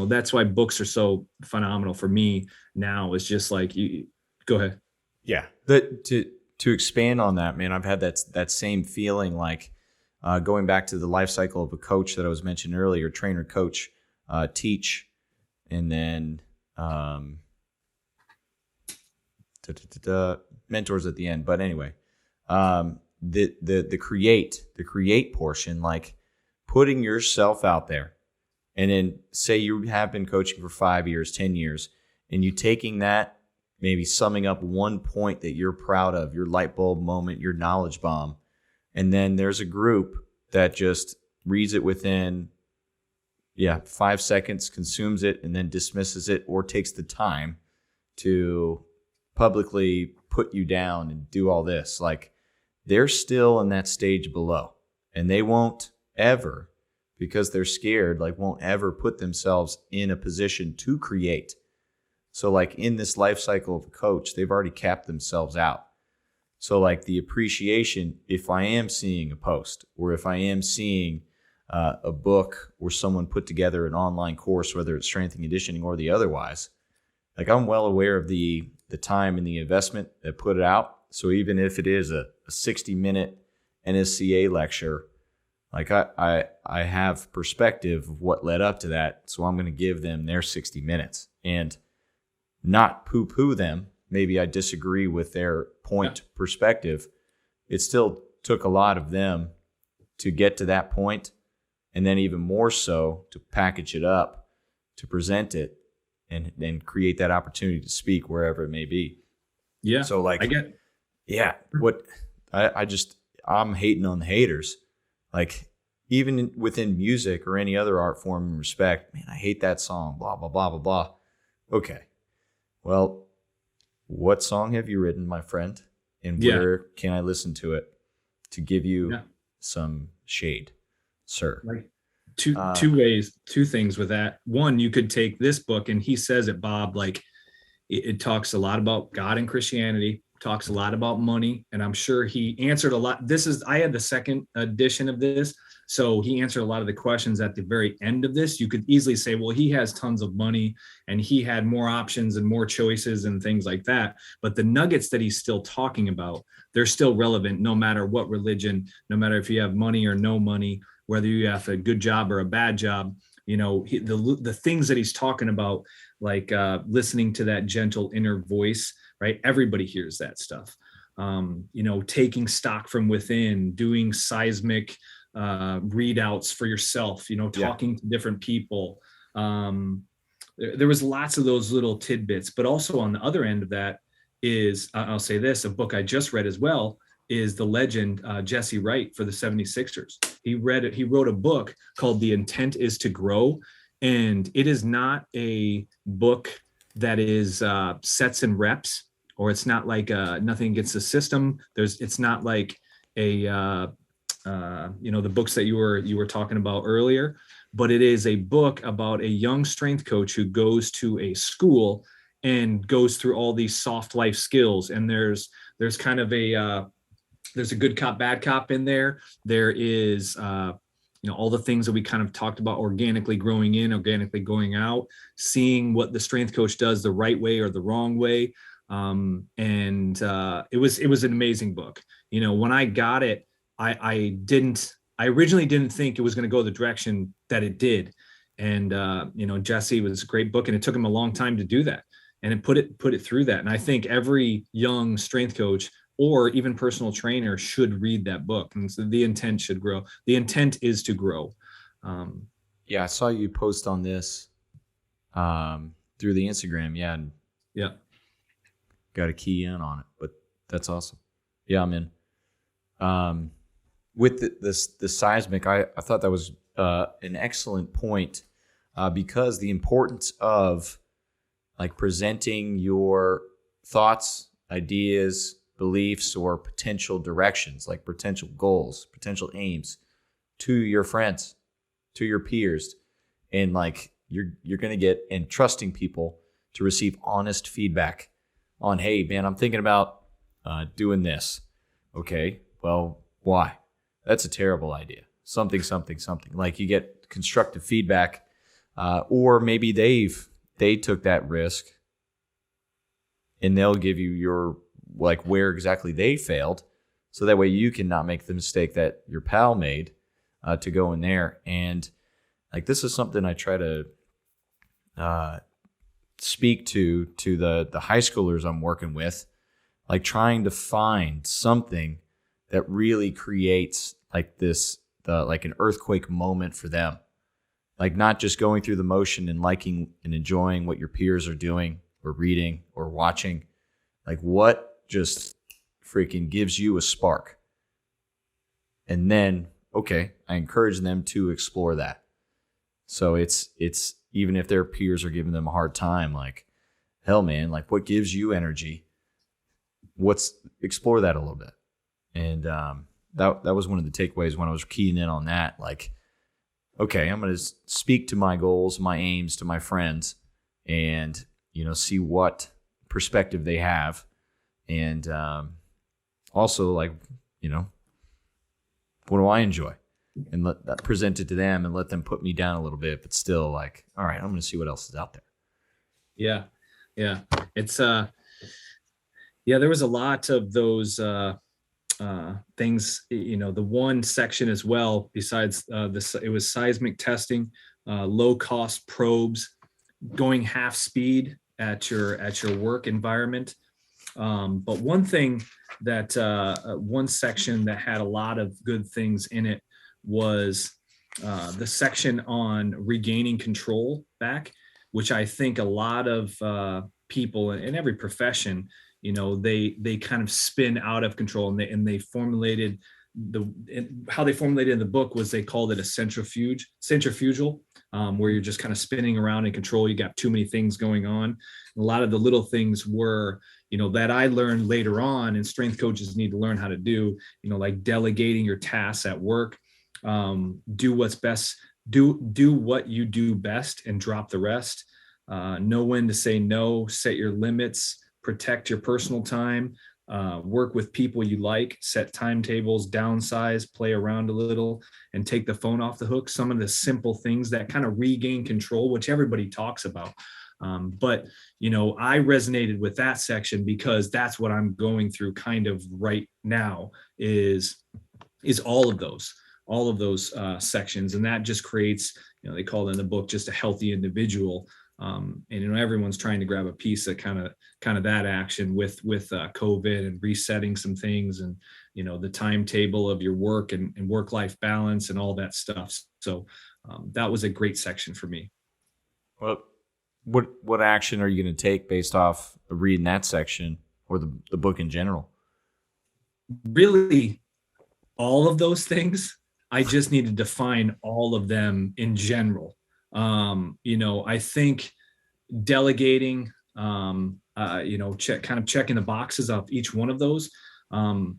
that's why books are so phenomenal for me now. It's just like, go ahead. Yeah. To expand on that, man, I've had that same feeling, like going back to the life cycle of a coach that I was mentioning earlier, trainer, coach, teach, and then mentors at the end. But anyway, the create portion, like putting yourself out there, and then say you have been coaching for 5 years, 10 years, and you taking that, maybe summing up one point that you're proud of, your light bulb moment, your knowledge bomb. And then there's a group that just reads it within 5 seconds, consumes it, and then dismisses it, or takes the time to publicly put you down and do all this. Like, they're still in that stage below, and they won't ever, because they're scared, won't ever put themselves in a position to create. So like in this life cycle of a coach, they've already capped themselves out. So like the appreciation, if I am seeing a post, or if I am seeing a book, or someone put together an online course, whether it's strength and conditioning or the otherwise, like I'm well aware of the time and the investment that put it out. So even if it is a 60-minute NSCA lecture, like I have perspective of what led up to that. So I'm going to give them their 60 minutes and not poo-poo them. Maybe I disagree with their point perspective. It still took a lot of them to get to that point, and then even more so to package it up, to present it, and then create that opportunity to speak wherever it may be. Yeah. So like, I get. Yeah. What I'm hating on the haters. Like, even within music or any other art form and respect, man, I hate that song, blah, blah, blah, blah, blah. Okay. Well, what song have you written, my friend? And where can I listen to it to give you some shade, sir? Like two ways, two things with that. One, you could take this book, and he says it, Bob, like it talks a lot about God and Christianity, talks a lot about money. And I'm sure he answered a lot. I had the second edition of this. So he answered a lot of the questions at the very end of this. You could easily say, well, he has tons of money and he had more options and more choices and things like that. But the nuggets that he's still talking about, they're still relevant no matter what religion, no matter if you have money or no money, whether you have a good job or a bad job. The things that he's talking about, like listening to that gentle inner voice, right? Everybody hears that stuff. Taking stock from within, doing seismic readouts for yourself, talking to different people. There was lots of those little tidbits, but also on the other end of that is, I'll say this, a book I just read as well is the legend Jesse Wright for the 76ers. He wrote a book called The Intent is to Grow. And it is not a book that is sets and reps, or it's not like nothing against the system. It's not like the books that you were talking about earlier, but it is a book about a young strength coach who goes to a school and goes through all these soft life skills. And there's kind of there's a good cop, bad cop in there. There is, all the things that we kind of talked about, organically growing in, organically going out, seeing what the strength coach does the right way or the wrong way. It was an amazing book. When I got it, I originally didn't think it was going to go the direction that it did. And, Jesse was a great book, and it took him a long time to do that. And it put it through that. And I think every young strength coach or even personal trainer should read that book. And so The Intent should grow. The intent is to grow. Yeah, I saw you post on this through the Instagram. Yeah. And yeah. Got to key in on it, but that's awesome. Yeah, I'm in. With the seismic, I thought that was an excellent point because the importance of like presenting your thoughts, ideas, beliefs, or potential directions, like potential goals, potential aims to your friends, to your peers. And like you're going to get, and trusting people to receive honest feedback on, hey man, I'm thinking about doing this. Okay, well, why? That's a terrible idea. Something. Like you get constructive feedback, or maybe they took that risk and they'll give you your, like, where exactly they failed, so that way you can not make the mistake that your pal made to go in there. And like this is something I try to speak to the high schoolers I'm working with, like trying to find something that really creates like like an earthquake moment for them. Like not just going through the motion and liking and enjoying what your peers are doing or reading or watching. Like what just freaking gives you a spark. And then, okay, I encourage them to explore that. So it's even if their peers are giving them a hard time, like, hell man, like what gives you energy? Explore that a little bit. And that was one of the takeaways when I was keying in on that. Like, okay, I'm going to speak to my goals, my aims to my friends, and see what perspective they have, and also like what do I enjoy, and let that present it to them and let them put me down a little bit, but still like, all right, I'm going to see what else is out there. Yeah, it's there was a lot of those things, the one section as well, besides this, it was seismic testing, low cost probes, going half speed at your work environment. But one thing that one section that had a lot of good things in it was the section on regaining control back, which I think a lot of people in every profession, they kind of spin out of control, and they formulated how they formulated in the book was they called it a centrifugal, where you're just kind of spinning around in control. You got too many things going on. A lot of the little things were, that I learned later on, and strength coaches need to learn how to do, like delegating your tasks at work, do what's best, do what you do best and drop the rest, know when to say no, set your limits, protect your personal time, work with people you like, set timetables, downsize, play around a little, and take the phone off the hook. Some of the simple things that kind of regain control, which everybody talks about. But, I resonated with that section because that's what I'm going through kind of right now is all of those sections. And that just creates, they call it in the book, just a healthy individual. And everyone's trying to grab a piece of kind of that action with COVID and resetting some things, and the timetable of your work and work-life balance and all that stuff. So that was a great section for me. Well, what action are you going to take based off of reading that section or the book in general? Really, all of those things. I just need to define all of them in general. I think delegating, checking the boxes of each one of those, and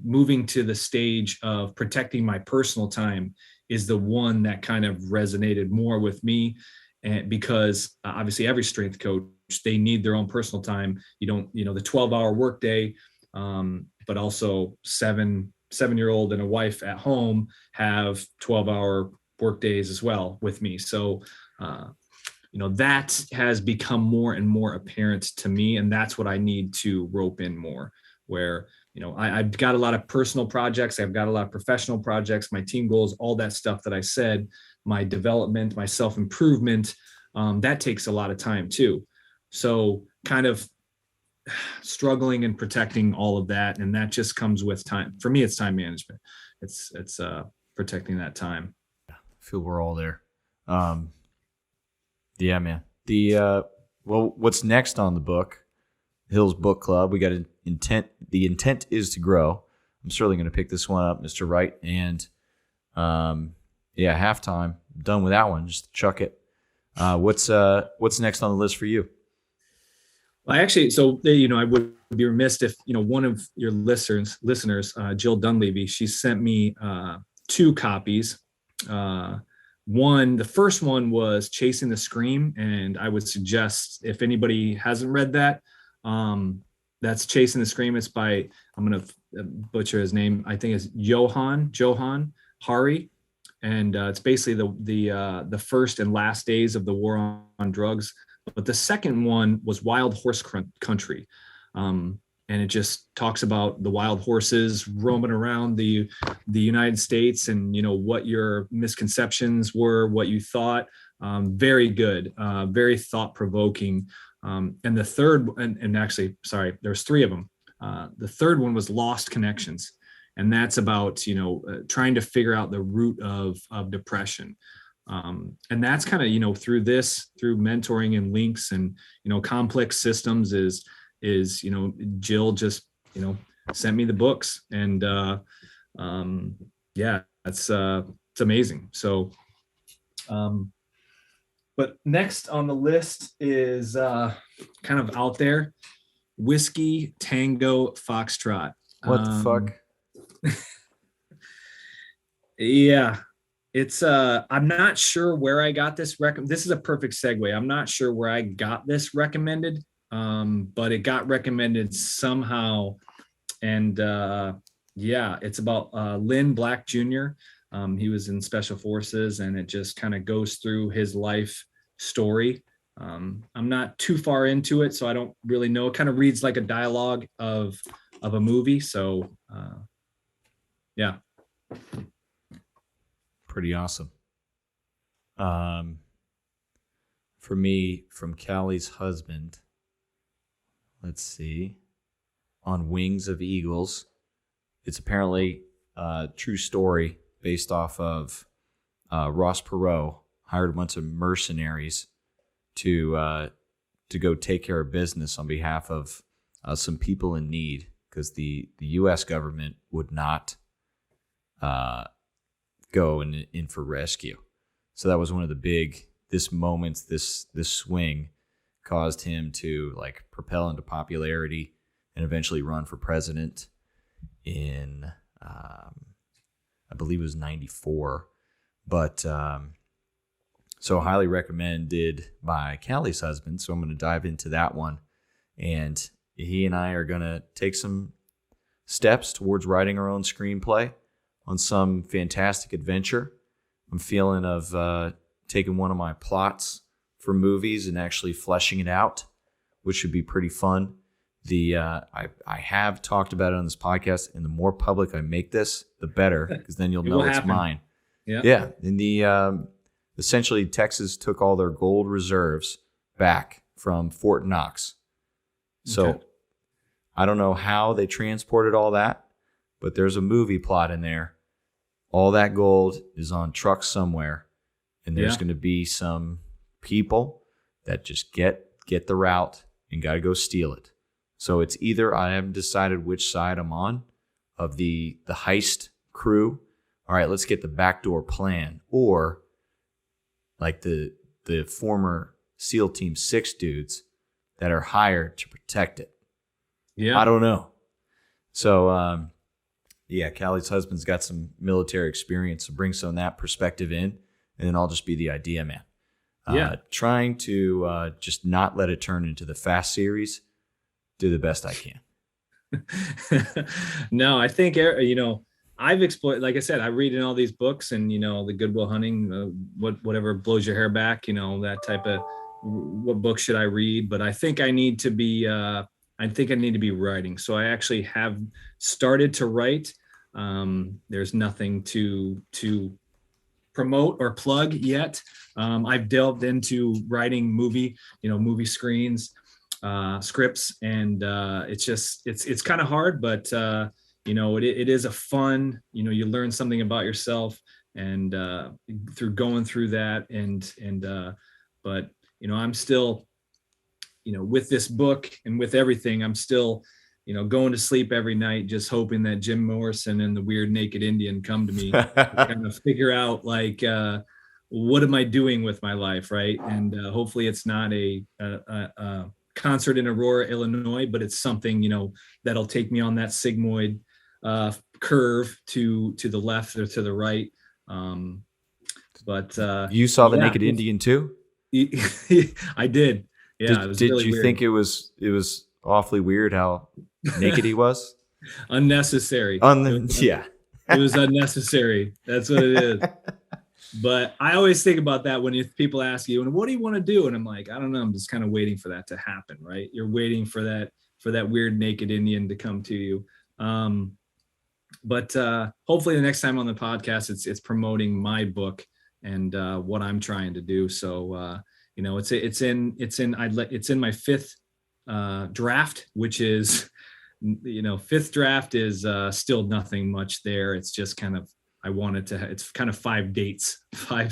moving to the stage of protecting my personal time is the one that kind of resonated more with me. And because obviously every strength coach, they need their own personal time. You don't, the 12-hour workday, but also 7-year-old and a wife at home have 12-hour work days as well with me. So, that has become more and more apparent to me. And that's what I need to rope in more, where, I've got a lot of personal projects. I've got a lot of professional projects, my team goals, all that stuff that I said, my development, my self-improvement, that takes a lot of time too. So kind of struggling and protecting all of that. And that just comes with time. For me, it's time management. It's protecting that time. I feel we're all there. Yeah, man. What's next on the book? Hill's Book Club. We got an intent. The intent is to grow. I'm certainly going to pick this one up, Mr. Wright. And halftime. Done with that one. Just chuck it. What's next on the list for you? Well, actually, I would be remiss if one of your listeners, Jill Dunleavy, she sent me 2 copies. The first one was Chasing the Scream, and I would suggest if anybody hasn't read that, that's Chasing the Scream. It's by, I'm going to butcher his name, I think it's Johan Hari, and it's basically the first and last days of the war on drugs. But the second one was Wild Horse Country. And it just talks about the wild horses roaming around the United States and, what your misconceptions were, what you thought. Very good, very thought provoking. And the third, and actually, sorry, there's 3 of them. The third one was Lost Connections. And that's about, trying to figure out the root of depression. And that's kind of, through mentoring and links and, complex systems is, Jill just, sent me the books, and it's amazing. So, but next on the list is kind of out there, Whiskey Tango Foxtrot. What the fuck? Yeah. It's I'm not sure where I got this this is a perfect segue. I'm not sure where I got this recommended, but it got recommended somehow. And it's about Lynn Black Jr. He was in Special Forces, and it just kind of goes through his life story. I'm not too far into it, so I don't really know. It kind of reads like a dialogue of a movie. So yeah. Pretty awesome. For me, from Callie's husband, let's see, On Wings of Eagles. It's apparently a true story based off of Ross Perot hired a bunch of mercenaries to go take care of business on behalf of some people in need, because the U.S. government would not go in for rescue. So that was one of the this swing caused him to propel into popularity and eventually run for president in I believe it was 94. But so highly recommended by Callie's husband. So I'm going to dive into that one. And he and I are going to take some steps towards writing our own screenplay on some fantastic adventure. I'm feeling of taking one of my plots for movies and actually fleshing it out, which would be pretty fun. I have talked about it on this podcast, and the more public I make this, the better, because then you'll know it's mine. Yeah. And essentially Texas took all their gold reserves back from Fort Knox. So I don't know how they transported all that, but there's a movie plot in there. All that gold is on trucks somewhere, and there's going to be some people that just get the route and got to go steal it. So it's either I haven't decided which side I'm on of the heist crew. All right, let's get the backdoor plan, or like the former SEAL Team 6 dudes that are hired to protect it. Yeah, I don't know. So Callie's husband's got some military experience, so bring some of that perspective in, and then I'll just be the idea man. Trying to just not let it turn into the Fast series. Do the best I can. No, I think, I've explored, like I said, I read in all these books and, the Good Will Hunting, whatever blows your hair back, that type of, what book should I read? But I think I need to be writing. So I actually have started to write. There's nothing to promote or plug yet. I've delved into writing movie screens, scripts, and it's kind of hard, but it is a fun, you learn something about yourself and through going through that, but I'm still, with this book and with everything, I'm still, going to sleep every night just hoping that Jim Morrison and the Weird Naked Indian come to me to kind of figure out what am I doing with my life, right? And hopefully it's not a concert in Aurora, Illinois, but it's something, that'll take me on that sigmoid curve to the left or to the right. But you saw the Naked Indian too? I did. Yeah. Did really you weird. Think it was awfully weird how naked he was? Unnecessary. It was unnecessary. That's what it is. But I always think about that when people ask you, and what do you want to do? And I'm like, I don't know. I'm just kind of waiting for that to happen, right? You're waiting for that weird naked Indian to come to you. But hopefully the next time on the podcast, it's promoting my book and what I'm trying to do. So it's in my fifth draft, which is, fifth draft is still nothing much there. It's just kind of, I wanted to, it's kind of 5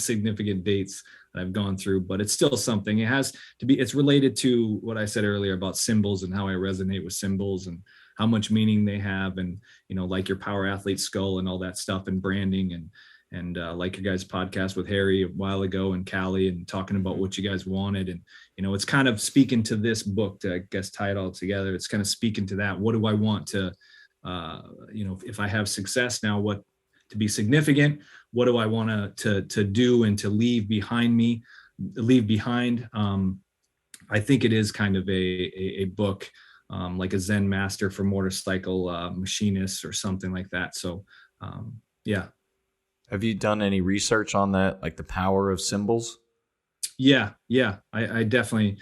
significant dates that I've gone through, but it's still something. It has to be, it's related to what I said earlier about symbols and how I resonate with symbols and how much meaning they have. And, like your Power Athlete skull and all that stuff and branding and like your guys' podcast with Harry a while ago and Callie and talking about what you guys wanted. And, it's kind of speaking to this book to, I guess, tie it all together. It's kind of speaking to that. What do I want to, if I have success now, what to be significant, what do I want to do and to leave behind? I think it is kind of a book, like a Zen master for motorcycle machinists or something like that. So, yeah. Have you done any research on that, like the power of symbols? Yeah. I definitely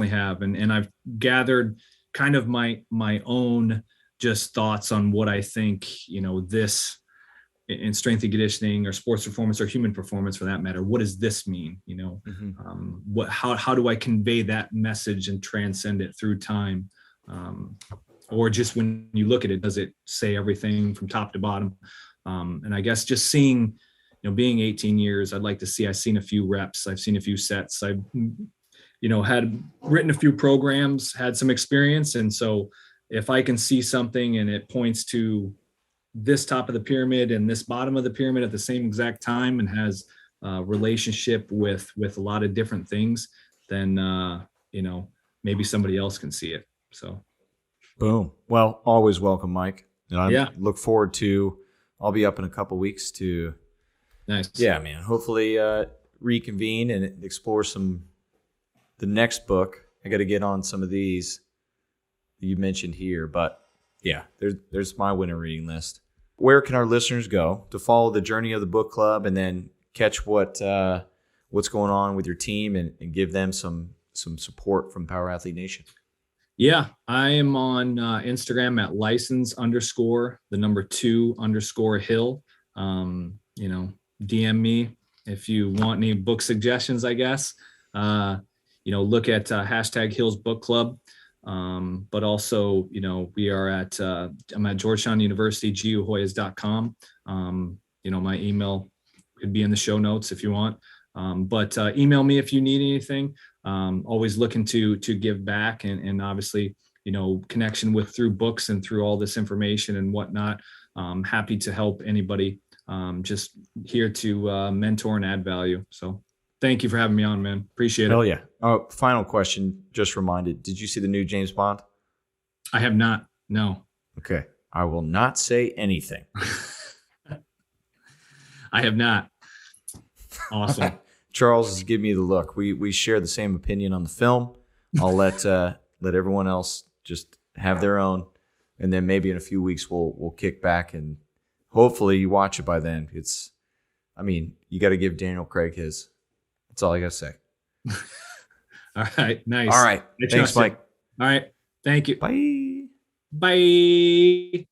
have. And I've gathered kind of my own just thoughts on what I think, this in strength and conditioning or sports performance or human performance for that matter. What does this mean? How do I convey that message and transcend it through time? Or just when you look at it, does it say everything from top to bottom? And I guess just seeing, being 18 years, I've seen a few reps. I've seen a few sets. I've, had written a few programs, had some experience. And so if I can see something and it points to this top of the pyramid and this bottom of the pyramid at the same exact time and has a relationship with a lot of different things, then, maybe somebody else can see it. So. Boom. Well, always welcome, Mike. And I look forward to, I'll be up in a couple weeks to, nice. Yeah, man. Hopefully reconvene and explore the next book. I got to get on some of these you mentioned here, but yeah, there's my winter reading list. Where can our listeners go to follow the journey of the book club and then catch what's going on with your team and give them some support from Power Athlete Nation? Yeah, I am on Instagram at license_2_hill. DM me if you want any book suggestions, I guess. Look at hashtag Hills Book Club. But also, we are I'm at Georgetown University, guhoyas.com. My email could be in the show notes if you want. But email me if you need anything. Always looking to give back and obviously, connection through books and through all this information and whatnot. Happy to help anybody. Just here to mentor and add value. So thank you for having me on, man. Appreciate it. Hell yeah. Final question, just reminded. Did you see the new James Bond? I have not. No. Okay. I will not say anything. I have not. Awesome. Charles is giving me the look. We share the same opinion on the film. I'll let everyone else just have their own, and then maybe in a few weeks we'll kick back and hopefully you watch it by then. You got to give Daniel Craig his. That's all I got to say. All right. Nice. All right. Thanks, Mike. All right. Thank you. Bye. Bye.